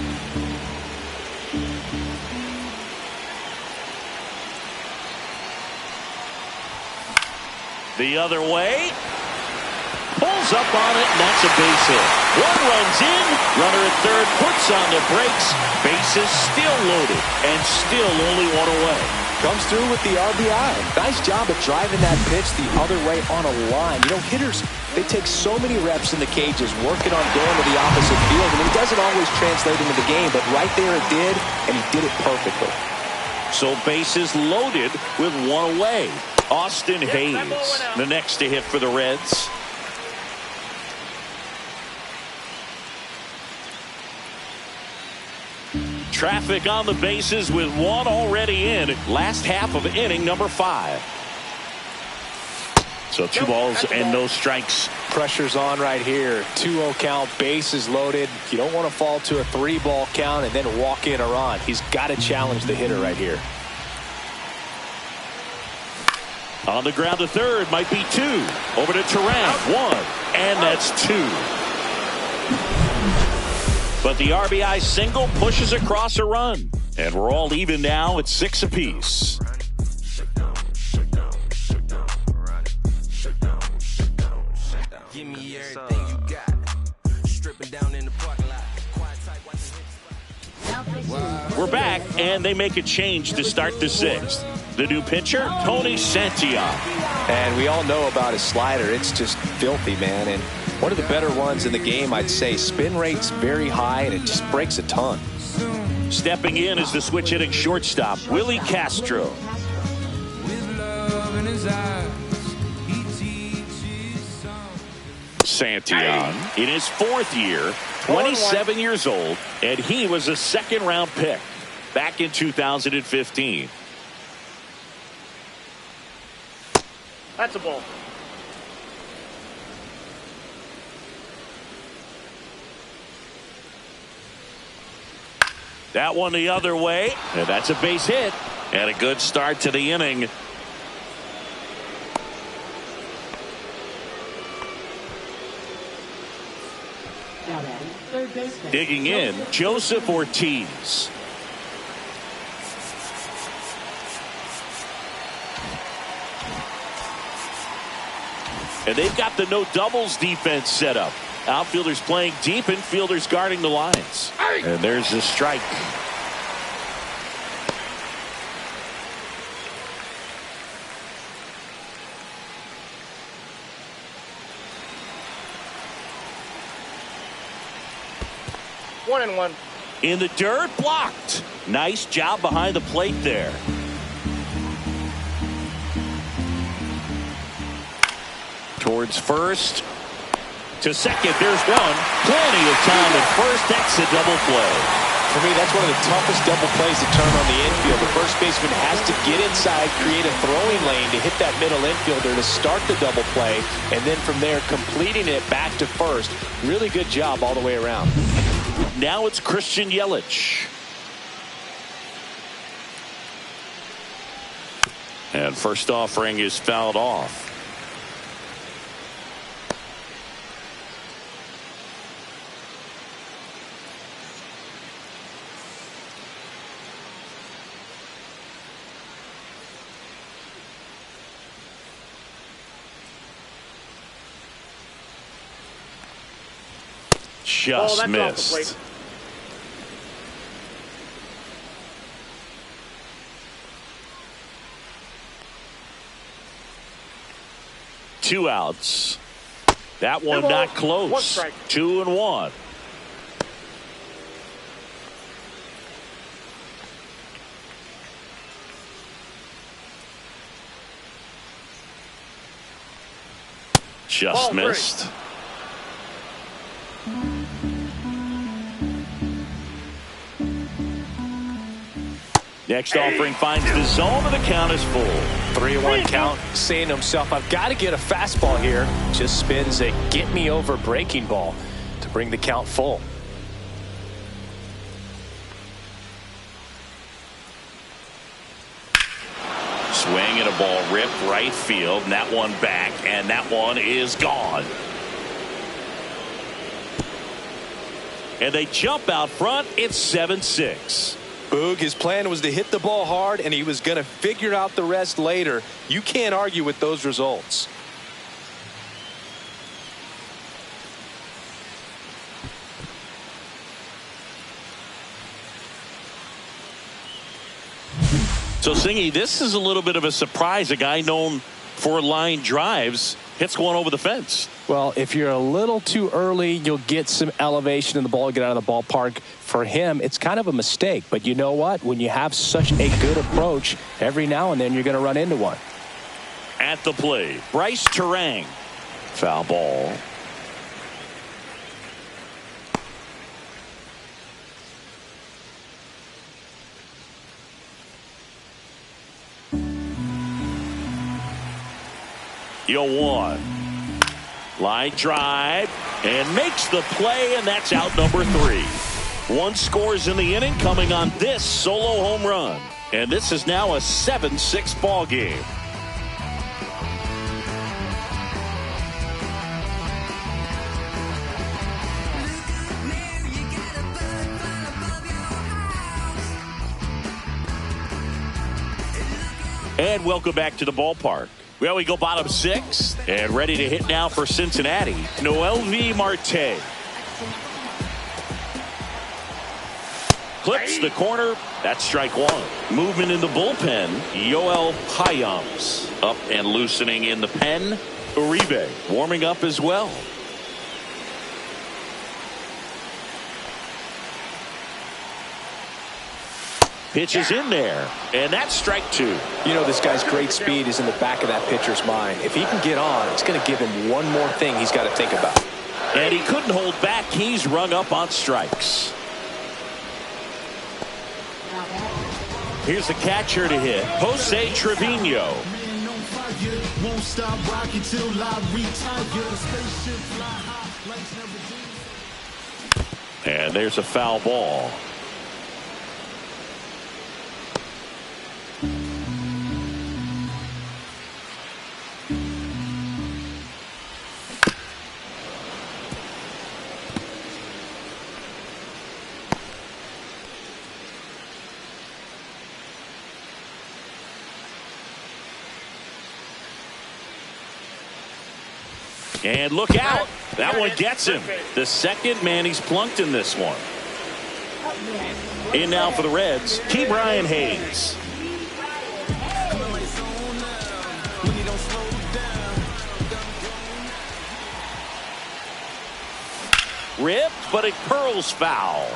The other way. Pulls up on it, and that's a base hit. 1 runs in. Runner at third puts on the brakes. Bases still loaded, and still only 1 away. Comes through with the RBI. Nice job of driving that pitch the other way on a line. You know, hitters, they take so many reps in the cages working on going to the opposite field. I mean, it doesn't always translate into the game, but right there it did, and he did it perfectly. So bases loaded with 1 away. Austin Hayes, the next to hit for the Reds. Traffic on the bases with 1 already in. Last half of inning number 5. So 2 balls and no strikes. Pressure's on right here. 2-0 count, bases loaded. You don't want to fall to a 3-ball count and then walk in a run. He's got to challenge the hitter right here. On the ground to third, might be 2. Over to Turan, 1, and that's 2. But the RBI single pushes across a run. And we're all even now at 6 apiece. Give me everything you got. Stripping down in the parking lot. We're back, and they make a change to start the 6th. The new pitcher, Tony Santillan. And we all know about his slider. It's just filthy, man. And one of the better ones in the game, I'd say. Spin rate's very high, and it just breaks a ton. Stepping in is the switch-hitting shortstop, Willie Castro. Santillan in his 4th year, 27 years old, and he was a 2nd-round pick back in 2015. That's a ball. That one the other way, and that's a base hit. And a good start to the inning. Digging in, Joseph Ortiz. And they've got the no doubles defense set up. Outfielders playing deep, infielders guarding the lines. And there's the strike. One and one. In the dirt, blocked. Nice job behind the plate there. Towards first. To second, there's one. Plenty of time at first. That's a double play. For me, that's one of the toughest double plays to turn on the infield. The first baseman has to get inside, create a throwing lane to hit that middle infielder to start the double play, and then from there completing it back to first. Really good job all the way around. Now it's Christian Yelich. And first offering is fouled off. Just missed. Two outs. That one not close. 1 strike. 2-1. Just missed. Next offering finds the zone, and the count is full. 3-1 count, saying to himself, I've got to get a fastball here. Just spins a get me over breaking ball to bring the count full. Swing and a ball ripped right field, and that one back, and that one is gone. And they jump out front. It's 7-6. Boog, his plan was to hit the ball hard, and he was going to figure out the rest later. You can't argue with those results. So, Singy, this is a little bit of a surprise. A guy known for line drives hits one over the fence. Well, if you're a little too early, you'll get some elevation in the ball, get out of the ballpark. For him, it's kind of a mistake. But you know what? When you have such a good approach, every now and then you're going to run into one. At the plate, Bryce Terang. Foul ball. one. Line drive and makes the play, and that's out number 3. 1 scores in the inning, coming on this solo home run. And this is now a 7-6 ball game. And welcome back to the ballpark. Well, we go bottom 6 and ready to hit now for Cincinnati. Noelvi Marte. Clips the corner. That's strike 1. Movement in the bullpen. Yoel Hyams up and loosening in the pen. Uribe warming up as well. Pitches in there, and that's strike 2. You know, this guy's great speed is in the back of that pitcher's mind. If he can get on, it's going to give him one more thing he's got to think about. And he couldn't hold back. He's rung up on strikes. Here's the catcher to hit, Jose Trevino. Won't stop rocking till I retire. And there's a foul ball. And look out. That one gets him. The second man he's plunked in this one. In now for the Reds, Key Brian Hayes. Ripped, but it curls foul.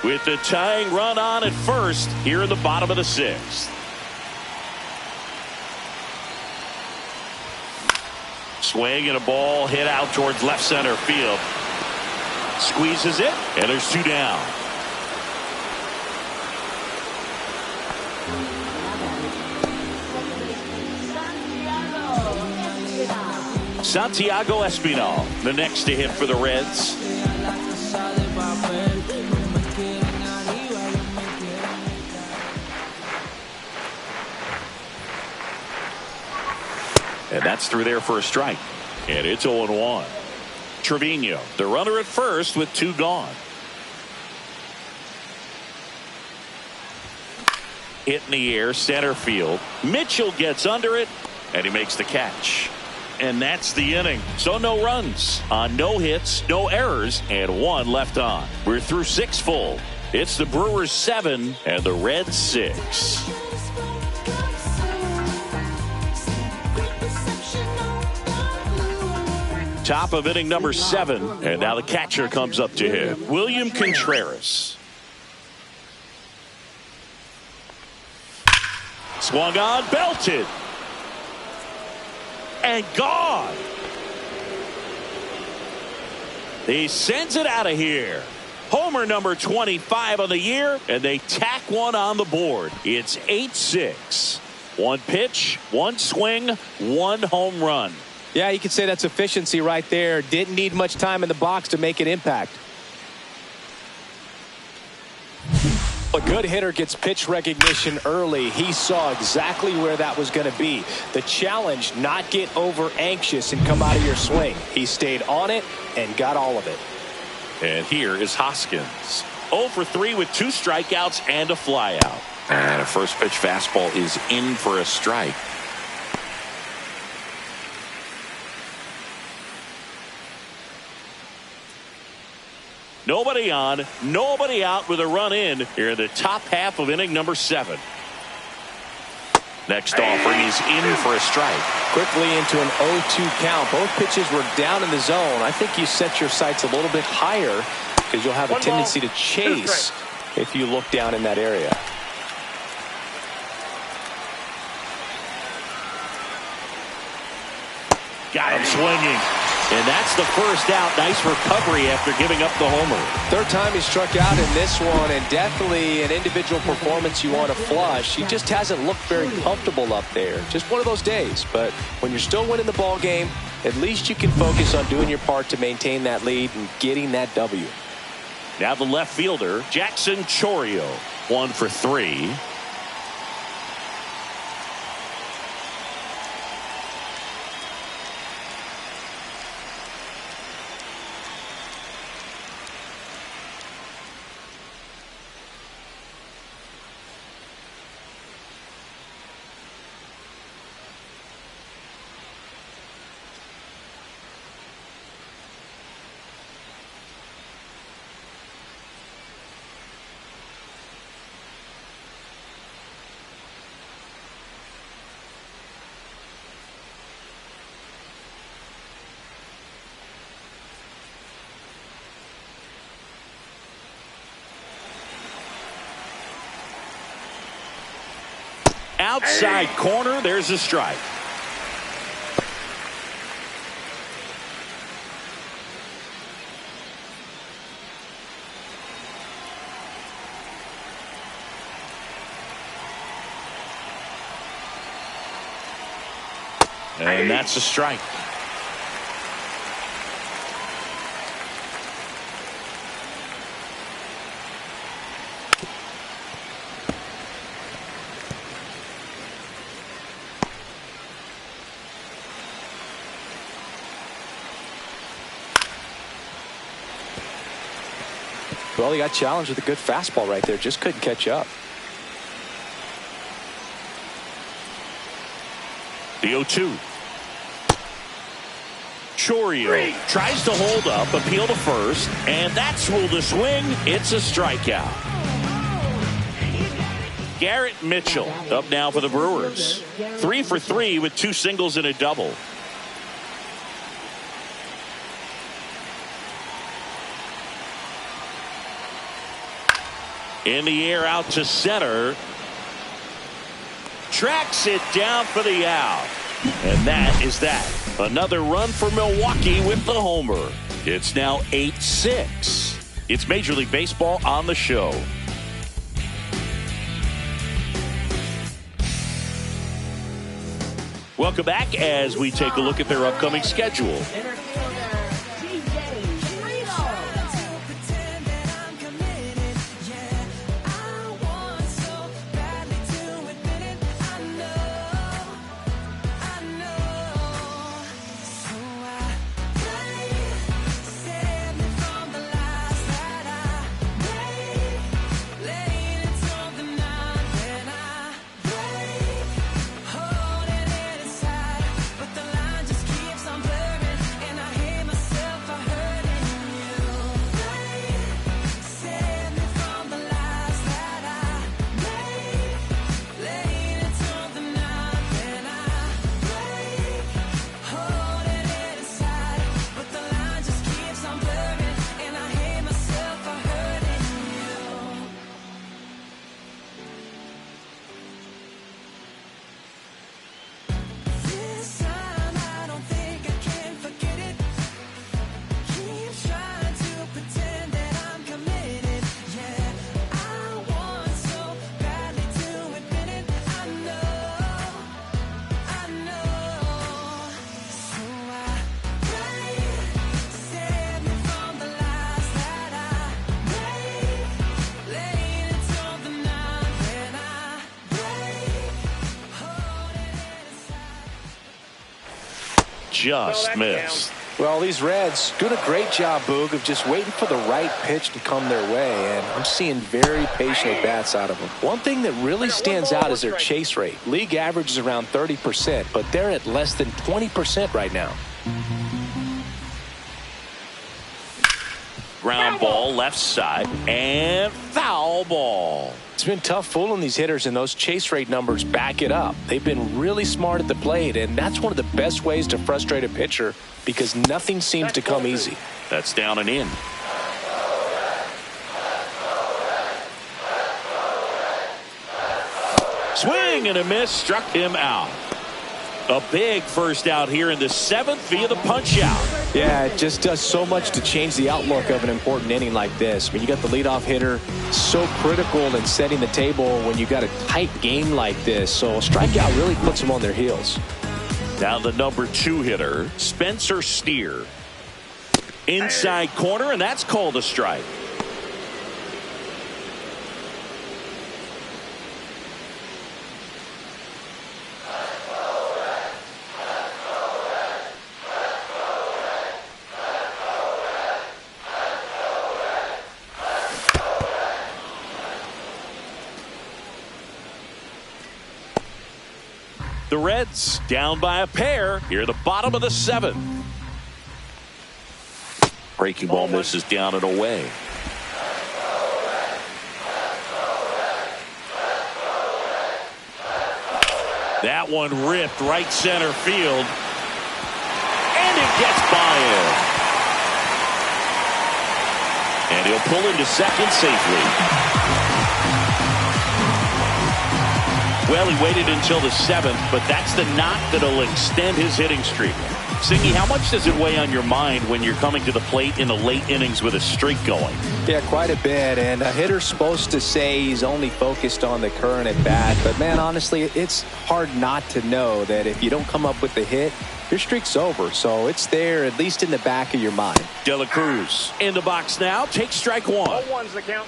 With the tying run on at first here in the bottom of the sixth. Swing and a ball hit out towards left center field. Squeezes it, and there's two down. Santiago Espinal, the next to hit for the Reds. And that's through there for a strike. And it's 0-1. Trevino, the runner at first with two gone. Hit in the air, center field. Mitchell gets under it, and he makes the catch. And that's the inning. So no runs on no hits, no errors, and one left on. We're through six full. It's the Brewers 7 and the Reds 6. Top of inning number 7, and now the catcher comes up to him, William Contreras. Swung on, belted. And gone. He sends it out of here. Homer number 25 on the year, and they tack one on the board. It's 8-6. One pitch, one swing, one home run. Yeah, you could say that's efficiency right there. Didn't need much time in the box to make an impact. A good hitter gets pitch recognition early. He saw exactly where that was going to be. The challenge, not get over anxious and come out of your swing. He stayed on it and got all of it. And here is Hoskins. 0 for 3 with 2 strikeouts and a flyout. And a first pitch fastball is in for a strike. Nobody on, nobody out with a run in here in the top half of inning number 7. Next offering is in for a strike. Quickly into an 0-2 count. Both pitches were down in the zone. I think you set your sights a little bit higher because you'll have a tendency to chase if you look down in that area. Got him swinging. And that's the first out. Nice recovery after giving up the homer. Third time he struck out in this one, and definitely an individual performance you want to flush. He just hasn't looked very comfortable up there. Just one of those days. But when you're still winning the ball game, at least you can focus on doing your part to maintain that lead and getting that W. Now the left fielder, Jackson Chourio. 1 for 3. Outside corner, there's a strike. And that's a strike. Well, he got challenged with a good fastball right there. Just couldn't catch up. The 0-2. Chorio tries to hold up, appeal to first, and that's ruled a swing. It's a strikeout. Garrett Mitchell up now for the Brewers. 3 for 3 with 2 singles and a double. In the air out to center. Tracks it down for the out. And that is that. Another run for Milwaukee with the homer. It's now 8-6. It's Major League Baseball on the show. Welcome back as we take a look at their upcoming schedule. Just missed. Well, these Reds doing a great job, Boog, of just waiting for the right pitch to come their way, and I'm seeing very patient at-bats out of them. One thing that really stands out is their chase rate. League average is around 30%, but they're at less than 20% right now. Ground ball left side and foul ball. It's been tough fooling these hitters, and those chase rate numbers back it up. They've been really smart at the plate, and that's one of the best ways to frustrate a pitcher because nothing seems to come easy. That's down and in. Swing and a miss, struck him out. A big first out here in the 7th via the punch out. Yeah, it just does so much to change the outlook of an important inning like this. I mean, you got the leadoff hitter, so critical in setting the table when you got a tight game like this. So a strikeout really puts them on their heels. Now the number 2 hitter, Spencer Steer. Inside corner, and that's called a strike. The Reds down by a pair here at the bottom of the 7th. Breaking ball misses down and away. That one ripped right center field. And it gets by him. And he'll pull into second safely. Well, he waited until the 7th, but that's the knock that'll extend his hitting streak. Singy, how much does it weigh on your mind when you're coming to the plate in the late innings with a streak going? Yeah, quite a bit. And a hitter's supposed to say he's only focused on the current at bat. But, man, honestly, it's hard not to know that if you don't come up with the hit, your streak's over. So it's there, at least in the back of your mind. De La Cruz in the box now. Takes strike 1. 0-1's the count.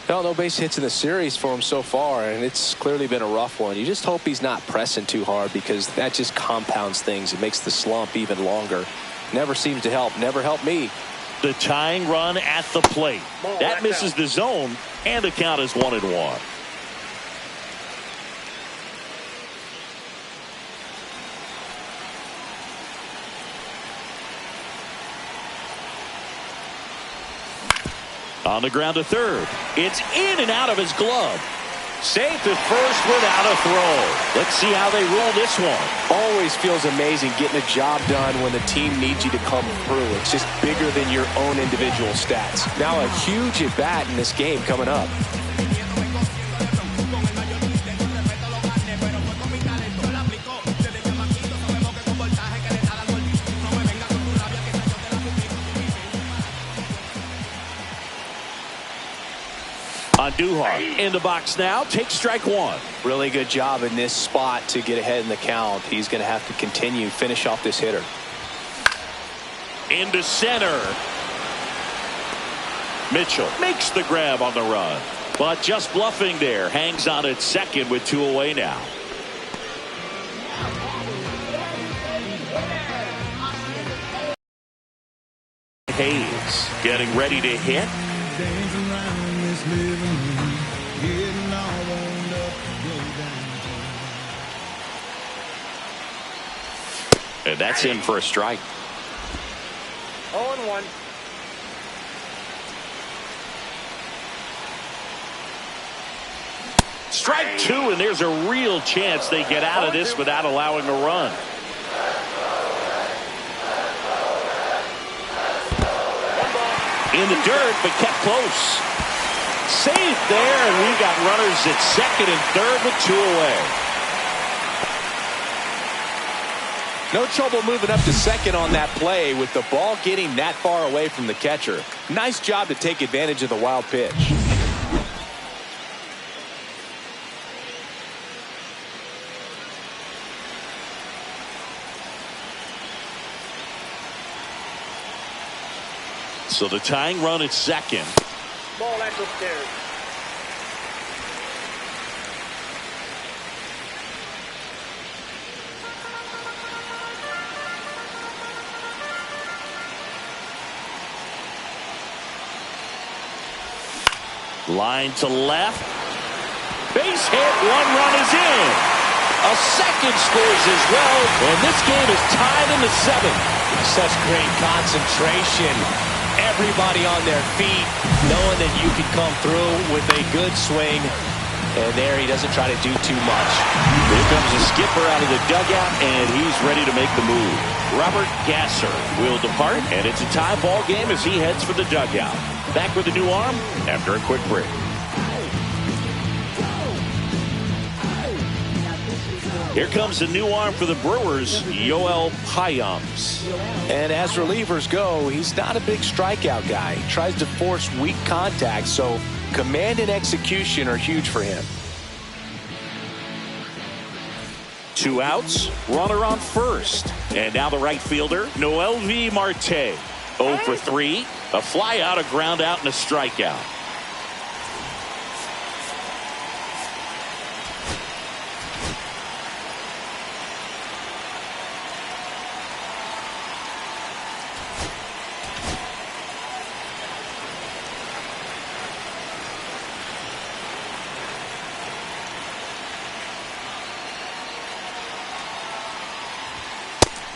No base hits in the series for him so far, and it's clearly been a rough one. You just hope he's not pressing too hard because that just compounds things. It makes the slump even longer. Never seems to help. Never helped me. The tying run at the plate. That misses the zone, and the count is 1-1. On the ground to third. It's in and out of his glove. Safe at first without a throw. Let's see how they rule this one. Always feels amazing getting a job done when the team needs you to come through. It's just bigger than your own individual stats. Now a huge at-bat in this game coming up. On Duhar in the box now, takes strike one. Really good job in this spot to get ahead in the count. He's going to have to continue, finish off this hitter. Into center. Mitchell makes the grab on the run, but just bluffing there. Hangs on at second with 2 away now. Hayes getting ready to hit. And that's in for a strike. 0-1. Strike two, and there's a real chance they get out of this without allowing a run. In the dirt, but kept close. Safe there, and we've got runners at second and third with 2 away. No trouble moving up to second on that play with the ball getting that far away from the catcher. Nice job to take advantage of the wild pitch. So the tying run at second. Ball that's upstairs. Line to left. Base hit. 1 run is in. A second scores as well. And this game is tied in the 7th. Such great concentration. Everybody on their feet, knowing that you can come through with a good swing. And there he doesn't try to do too much. Here comes the skipper out of the dugout, and he's ready to make the move. Robert Gasser will depart, and it's a tie ball game as he heads for the dugout. Back with a new arm after a quick break. Here comes the new arm for the Brewers, Yoel Payams. And as relievers go, he's not a big strikeout guy. He tries to force weak contact, so command and execution are huge for him. 2 outs, runner on first. And now the right fielder, Noelvi Marte. 0 for 3, a fly out, a ground out, and a strikeout.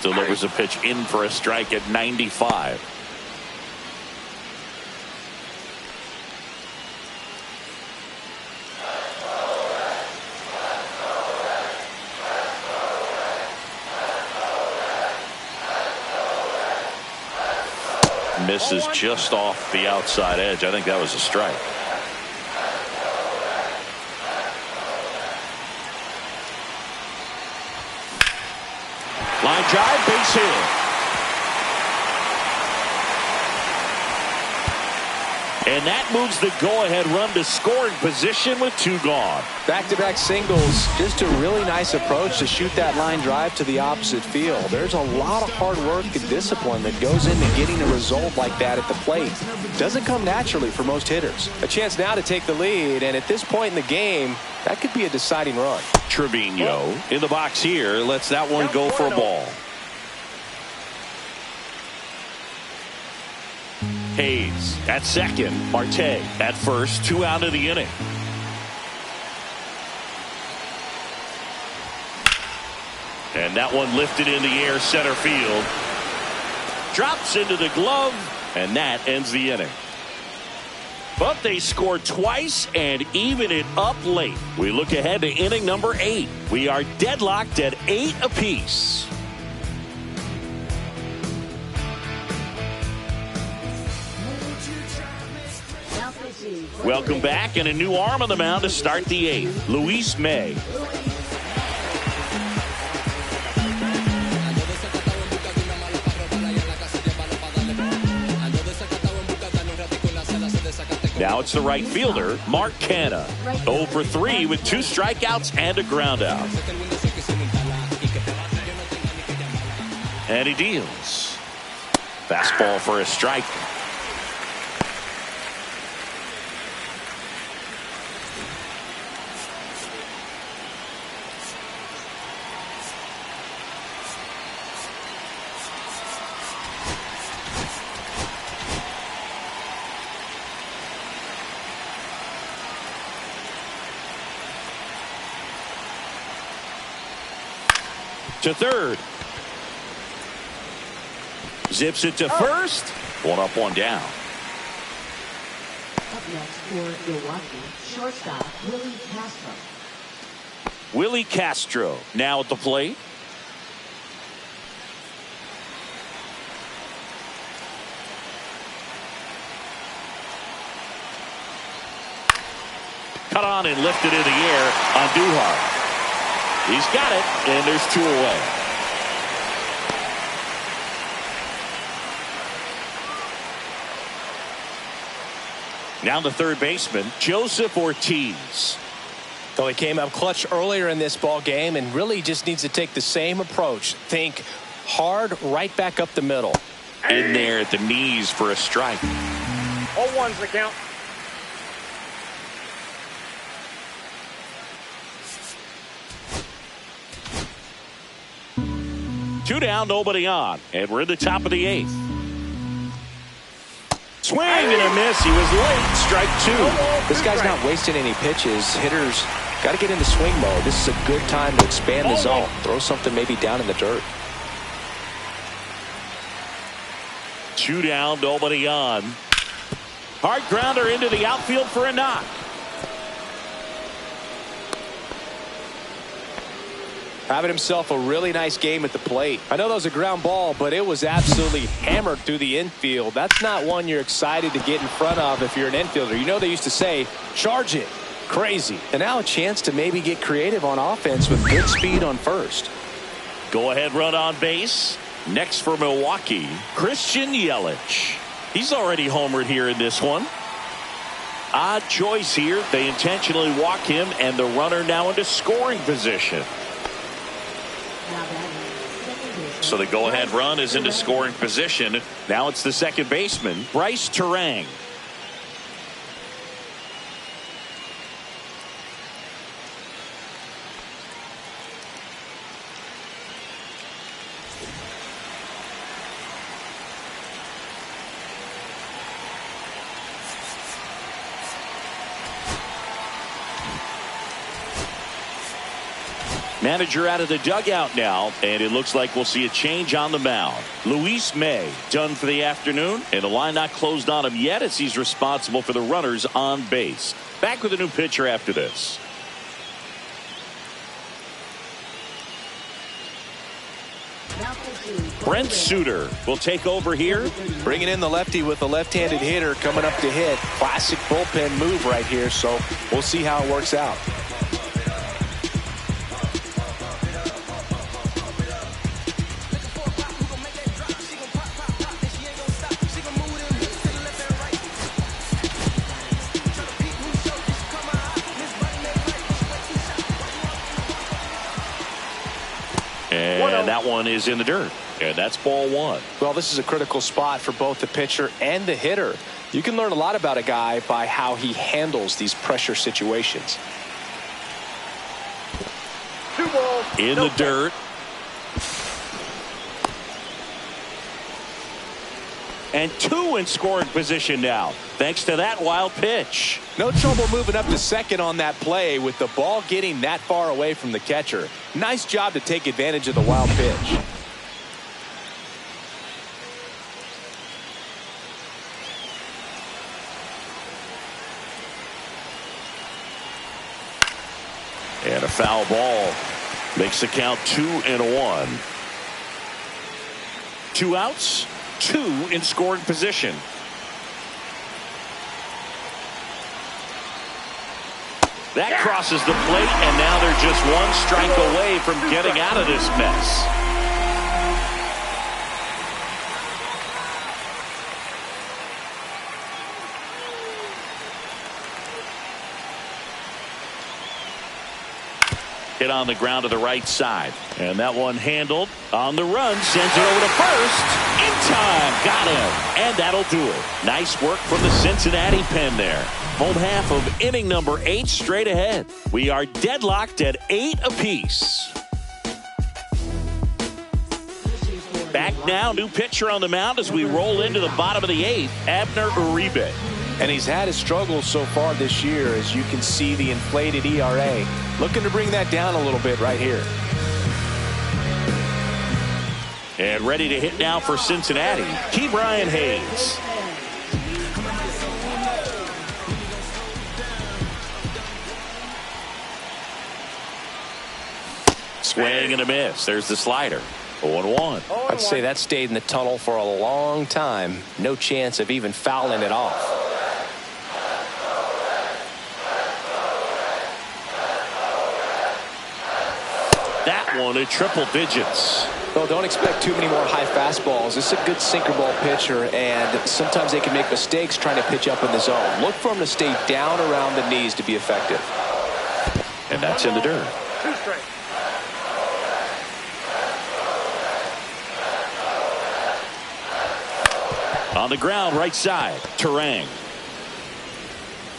Delivers a pitch in for a strike at 95. Misses just off the outside edge. I think that was a strike. Line drive, base hit. And that moves the go-ahead run to scoring position with 2 gone. Back-to-back singles, just a really nice approach to shoot that line drive to the opposite field. There's a lot of hard work and discipline that goes into getting a result like that at the plate. Doesn't come naturally for most hitters. A chance now to take the lead, and at this point in the game, that could be a deciding run. Trevino in the box here lets that one go for a ball. Hayes at second. Marte at first. 2 out of the inning. And that one lifted in the air center field. Drops into the glove, and that ends the inning. But they scored twice and even it up late. We look ahead to inning number 8. We are deadlocked at 8 apiece. Welcome back, and a new arm on the mound to start the 8th. Luis May. Now it's the right fielder, Mark Canha. 0 for 3 with 2 strikeouts and a ground out. And he deals. Fastball for a strike. To third. Zips it to first. 1 up, 1 down. Up next for Milwaukee, shortstop Willie Castro. Willie Castro now at the plate. Cut on and lifted in the air on Duhar. He's got it, and there's 2 away. Now the third baseman, Joseph Ortiz. So he came up clutch earlier in this ball game and really just needs to take the same approach. Think hard right back up the middle. In there at the knees for a strike. 0-1's the count. Two down, nobody on, and we're in the top of the 8th. Swing and a miss. He was late. Strike 2. This guy's not wasting any pitches. Hitters got to get into swing mode. This is a good time to expand the zone. Throw something maybe down in the dirt. 2 down, nobody on. Hard grounder into the outfield for a knock. Having himself a really nice game at the plate. I know that was a ground ball, but it was absolutely hammered through the infield. That's not one you're excited to get in front of if you're an infielder. You know they used to say, charge it. Crazy. And now a chance to maybe get creative on offense with good speed on first. Go ahead run on base. Next for Milwaukee, Christian Yelich. He's already homered here in this one. Odd choice here. They intentionally walk him, and the runner now into scoring position. So the go-ahead run is into scoring position. Now it's the second baseman, Bryce Terang. Manager out of the dugout now, and it looks like we'll see a change on the mound. Luis May done for the afternoon, and the line not closed on him yet as he's responsible for the runners on base. Back with a new pitcher after this. Brent Suter will take over here. Bringing in the lefty with the left-handed hitter coming up to hit. Classic bullpen move right here, so we'll see how it works out. And that one is in the dirt. And that's ball 1. Well, this is a critical spot for both the pitcher and the hitter. You can learn a lot about a guy by how he handles these pressure situations. 2 balls. In the dirt. And 2 in scoring position now, thanks to that wild pitch. No trouble moving up to second on that play with the ball getting that far away from the catcher. Nice job to take advantage of the wild pitch. And a foul ball makes the count 2-1. 2 outs, 2 in scoring position. That crosses the plate, and now they're just 1 strike away from getting out of this mess. Hit on the ground to the right side. And that one handled on the run. Sends it over to first. In time. Got him. And that'll do it. Nice work from the Cincinnati pen there. Home half of inning number 8 straight ahead. We are deadlocked at 8 apiece. Back now. New pitcher on the mound as we roll into the bottom of the 8th. Abner Uribe. And he's had his struggles so far this year, as you can see the inflated ERA. Looking to bring that down a little bit right here. And ready to hit now for Cincinnati, Ke'Bryan Hayes. Swing and a miss. There's the slider. 0-1. I'd say that stayed in the tunnel for a long time. No chance of even fouling it off. That one at triple digits. Well, don't expect too many more high fastballs. This is a good sinker ball pitcher, and sometimes they can make mistakes trying to pitch up in the zone. Look for him to stay down around the knees to be effective. And that's in the dirt. 2 straight. On the ground, right side, Turang.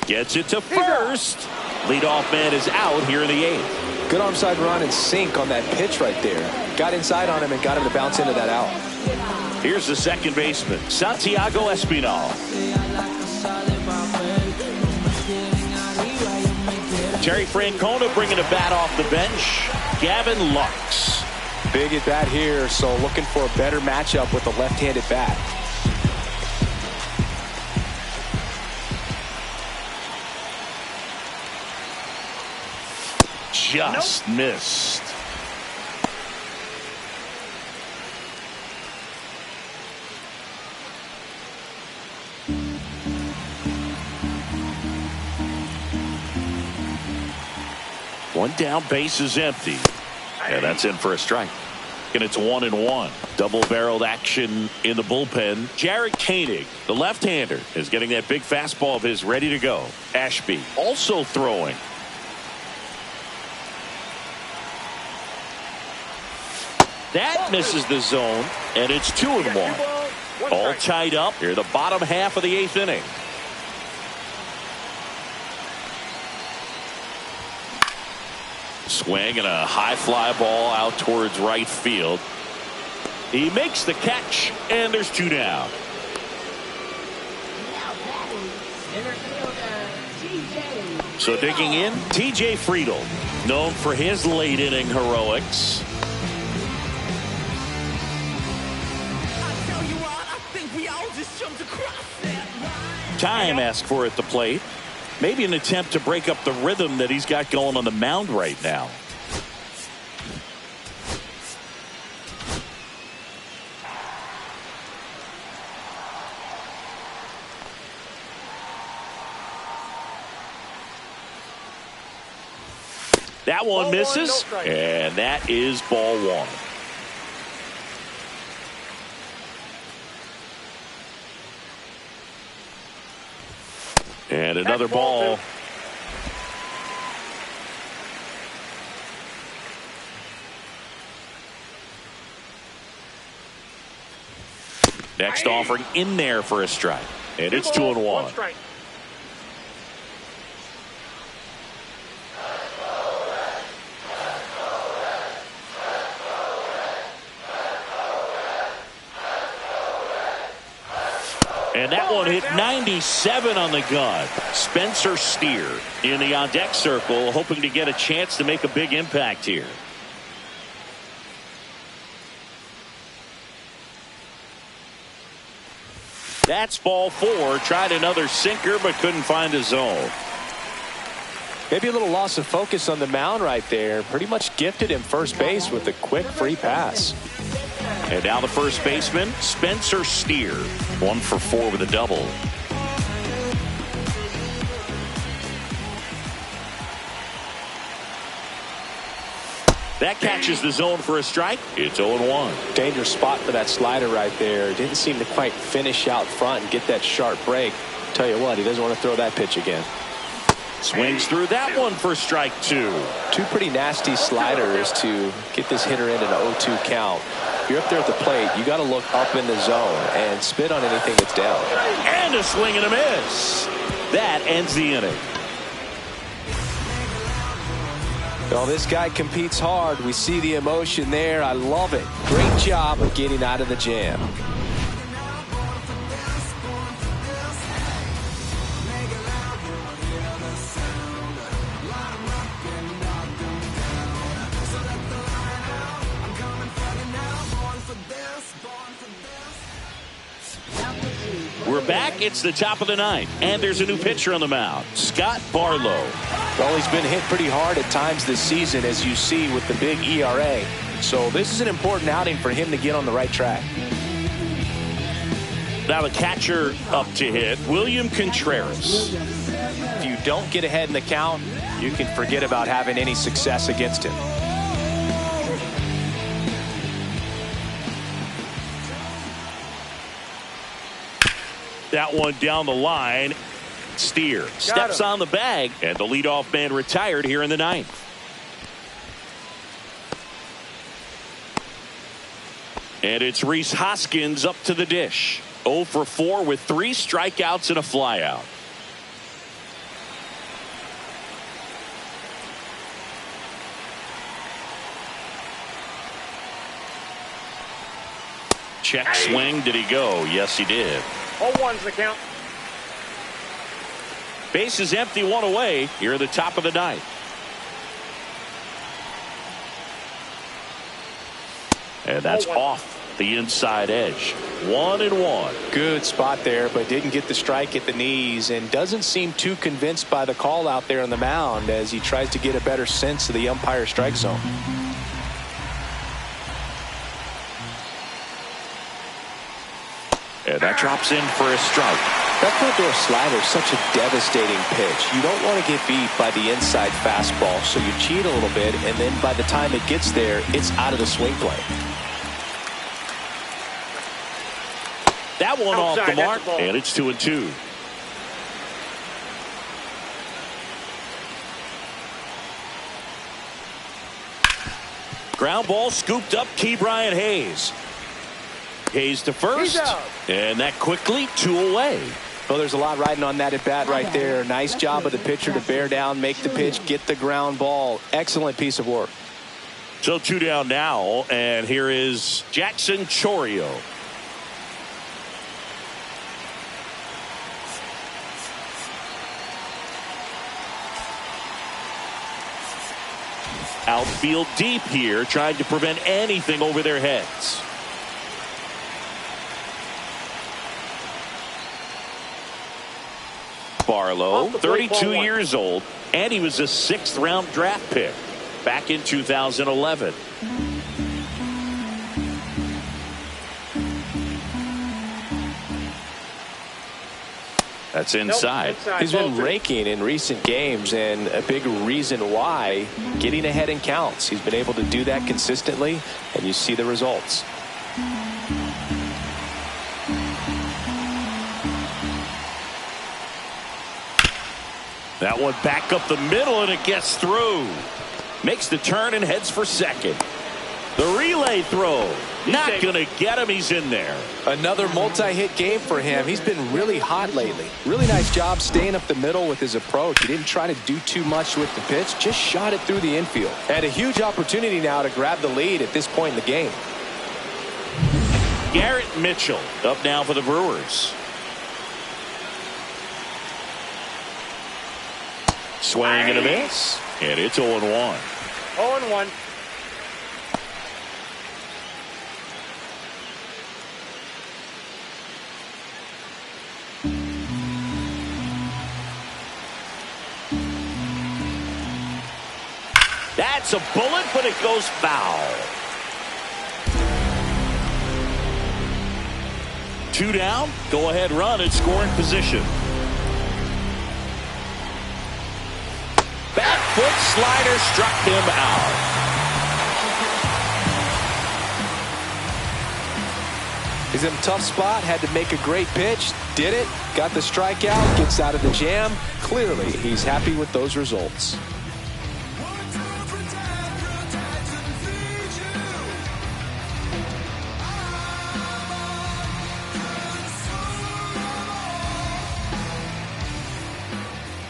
Gets it to first. Leadoff man is out here in the 8th. Good arm side run and sink on that pitch right there. Got inside on him and got him to bounce into that out. Here's the second baseman, Santiago Espinal. Terry Francona bringing a bat off the bench. Gavin Lux. Big at bat here, so looking for a better matchup with the left-handed bat. Just missed. One down, base is empty. And that's in for a strike. And it's 1-1. Double-barreled action in the bullpen. Jarred Koenig, the left-hander, is getting that big fastball of his ready to go. Ashby also throwing. That misses the zone, and it's 2-1. All tied up here, the bottom half of the 8th inning. Swing and a high fly ball out towards right field. He makes the catch, and there's 2 down. So digging in, TJ Friedl, known for his late inning heroics. Time asked for at the plate. Maybe an attempt to break up the rhythm that he's got going on the mound right now. That one misses, and that is ball 1. And another ball. Next offering in there for a strike. And it's 2-1. And that one hit 97 on the gun. Spencer Steer in the on-deck circle, hoping to get a chance to make a big impact here. That's ball 4. Tried another sinker, but couldn't find a zone. Maybe a little loss of focus on the mound right there. Pretty much gifted him first base with a quick free pass. And now the first baseman, Spencer Steer. 1 for 4 with a double. That catches the zone for a strike. It's 0-1. Dangerous spot for that slider right there. Didn't seem to quite finish out front and get that sharp break. Tell you what, he doesn't want to throw that pitch again. Swings through that one for strike 2. Two pretty nasty sliders to get this hitter into the 0-2 count. If you're up there at the plate, you got to look up in the zone and spit on anything that's down. And a swing and a miss. That ends the inning. Well, this guy competes hard. We see the emotion there. I love it. Great job of getting out of the jam. We're back. It's the top of the ninth. And there's a new pitcher on the mound, Scott Barlow. Well, he's been hit pretty hard at times this season, as you see with the big ERA. So this is an important outing for him to get on the right track. Now the catcher up to hit, William Contreras. If you don't get ahead in the count, you can forget about having any success against him. That one down the line. Steer steps on the bag, and the leadoff man retired here in the ninth. And it's Rhys Hoskins up to the dish. 0 for 4 with 3 strikeouts and a flyout. Check swing. Did he go? Yes, he did. 0-1's the count. Base is empty, 1 away here at the top of the ninth. And that's off the inside edge. 1-1. Good spot there, but didn't get the strike at the knees and doesn't seem too convinced by the call out there on the mound as he tries to get a better sense of the umpire strike zone. And that drops in for a strike. That front door slider is such a devastating pitch. You don't want to get beat by the inside fastball, so you cheat a little bit, and then by the time it gets there, it's out of the swing plane. That one Outside, off the mark, the and it's 2-2. Ground ball scooped up, Ke'Bryan Hayes. Hayes to first, and that quickly 2 away. Well, there's a lot riding on that at bat right there. Nice job of the pitcher to bear down, make the pitch, get the ground ball. Excellent piece of work. So 2 down now, and here is Jackson Chourio. Outfield deep here, trying to prevent anything over their heads. Barlow, 32 years old, and he was a 6th round draft pick back in 2011. That's inside. He's been raking in recent games, and a big reason why, getting ahead in counts. He's been able to do that consistently, and you see the results. That one back up the middle, and it gets through. Makes the turn and heads for second. The relay throw. Not going to get him. He's in there. Another multi-hit game for him. He's been really hot lately. Really nice job staying up the middle with his approach. He didn't try to do too much with the pitch. Just shot it through the infield. Had a huge opportunity now to grab the lead at this point in the game. Garrett Mitchell up now for the Brewers. Swing and a miss. And it's 0-1. 0-1. That's a bullet, but it goes foul. 2 down. Go ahead run and scoring position. Back foot slider struck him out. He's in a tough spot, had to make a great pitch, did it, got the strikeout, gets out of the jam. Clearly, he's happy with those results.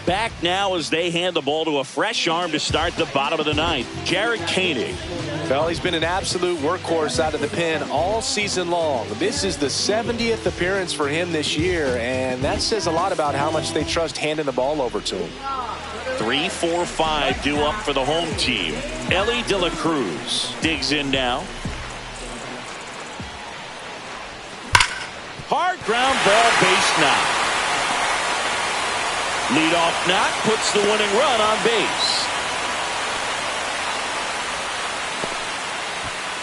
Back now as they hand the ball to a fresh arm to start the bottom of the ninth. Jared Koenig. Well, he's been an absolute workhorse out of the pen all season long. This is the 70th appearance for him this year, and that says a lot about how much they trust handing the ball over to him. 3-4-5 due up for the home team. Ellie De La Cruz digs in now. Hard ground ball, base knock. Leadoff knock puts the winning run on base.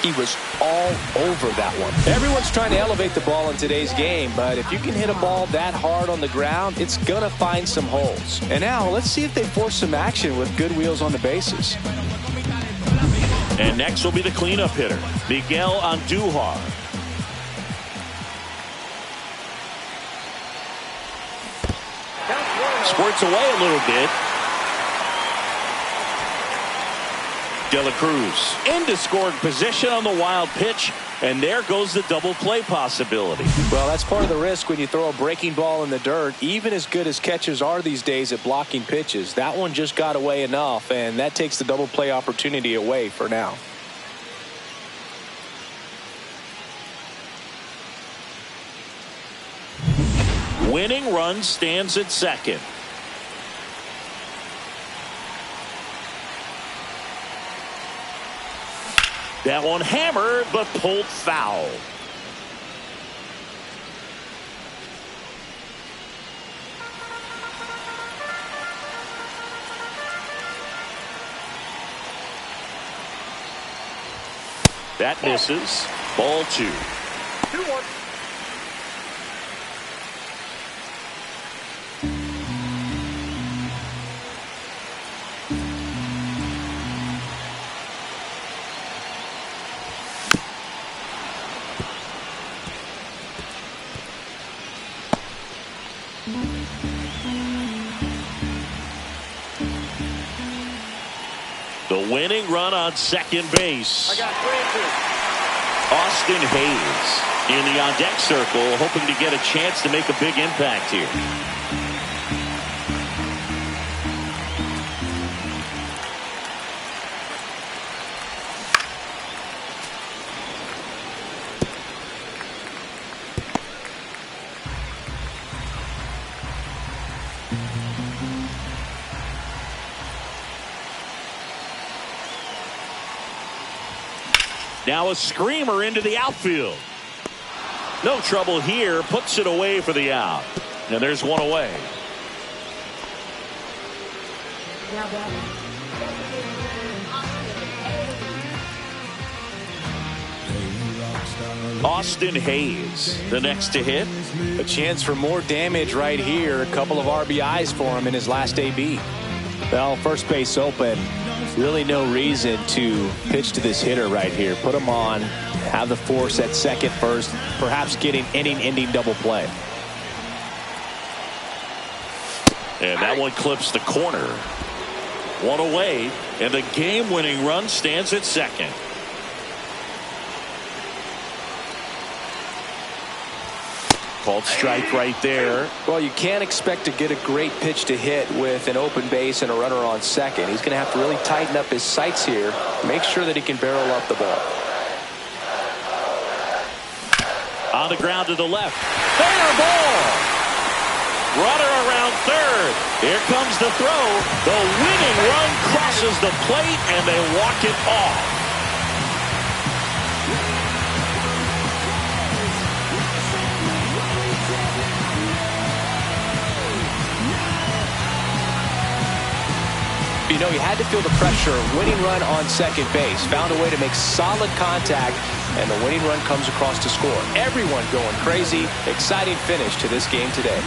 He was all over that one. Everyone's trying to elevate the ball in today's game, but if you can hit a ball that hard on the ground, it's going to find some holes. And now let's see if they force some action with good wheels on the bases. And next will be the cleanup hitter, Miguel Andujar. Squirts away a little bit. De La Cruz into scoring position on the wild pitch, and there goes the double play possibility. Well, that's part of the risk when you throw a breaking ball in the dirt. Even as good as catchers are these days at blocking pitches, that one just got away enough, and that takes the double play opportunity away for now. Winning run stands at second. That one hammered, but pulled foul. That misses. Ball 2. 2-1. The winning run on second base. I got 3-2. Austin Hayes in the on-deck circle, hoping to get a chance to make a big impact here. Now a screamer into the outfield. No trouble here. Puts it away for the out. And there's one away. Austin Hayes, the next to hit. A chance for more damage right here. A couple of RBIs for him in his last AB. Well, first base open. Really no reason to pitch to this hitter right here. Put him on, have the force at second first, perhaps getting inning-ending double play. And that one clips the corner. One away, and the game-winning run stands at second. Called strike right there. Well, you can't expect to get a great pitch to hit with an open base and a runner on second. He's going to have to really tighten up his sights here, make sure that he can barrel up the ball. On the ground to the left. Fair ball. Runner around third. Here comes the throw. The winning run crosses the plate, and they walk it off. You know, he had to feel the pressure. Winning run on second base. Found a way to make solid contact, and the winning run comes across to score. Everyone going crazy. Exciting finish to this game today.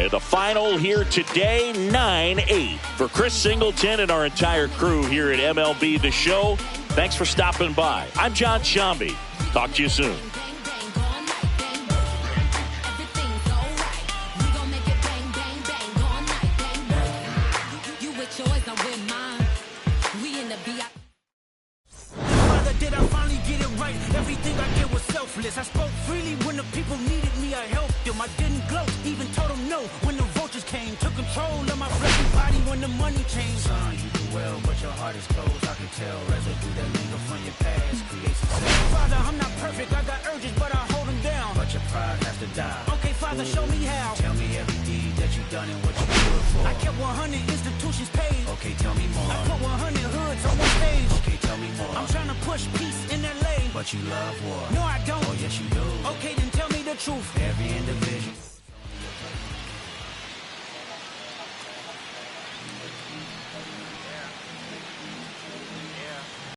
The final here today, 9-8. For Chris Singleton and our entire crew here at MLB The Show, thanks for stopping by. I'm John Shambi. Talk to you soon. Did I finally get it right? Everything I did was selfless. I spoke freely when the people needed me. I helped them. I didn't gloat, even told them no when the vultures came. Took control of my fleshy body when the money changed. Son, you do well, but your heart is closed. I can tell. Residue that linger from your past creates success. Father, I'm not perfect. I got urges, but I hold them down. But your pride has to die. Okay, Father, show me how. Tell me every deed that you done and what you do it for. I kept 100 institutions paid. Okay, tell me more. I put 100 hoods on one stage. Okay, tell me more. I'm trying to push peace in LA. But you love war. No, I don't. Oh, yes, you do. Okay, then tell me the truth. Every individual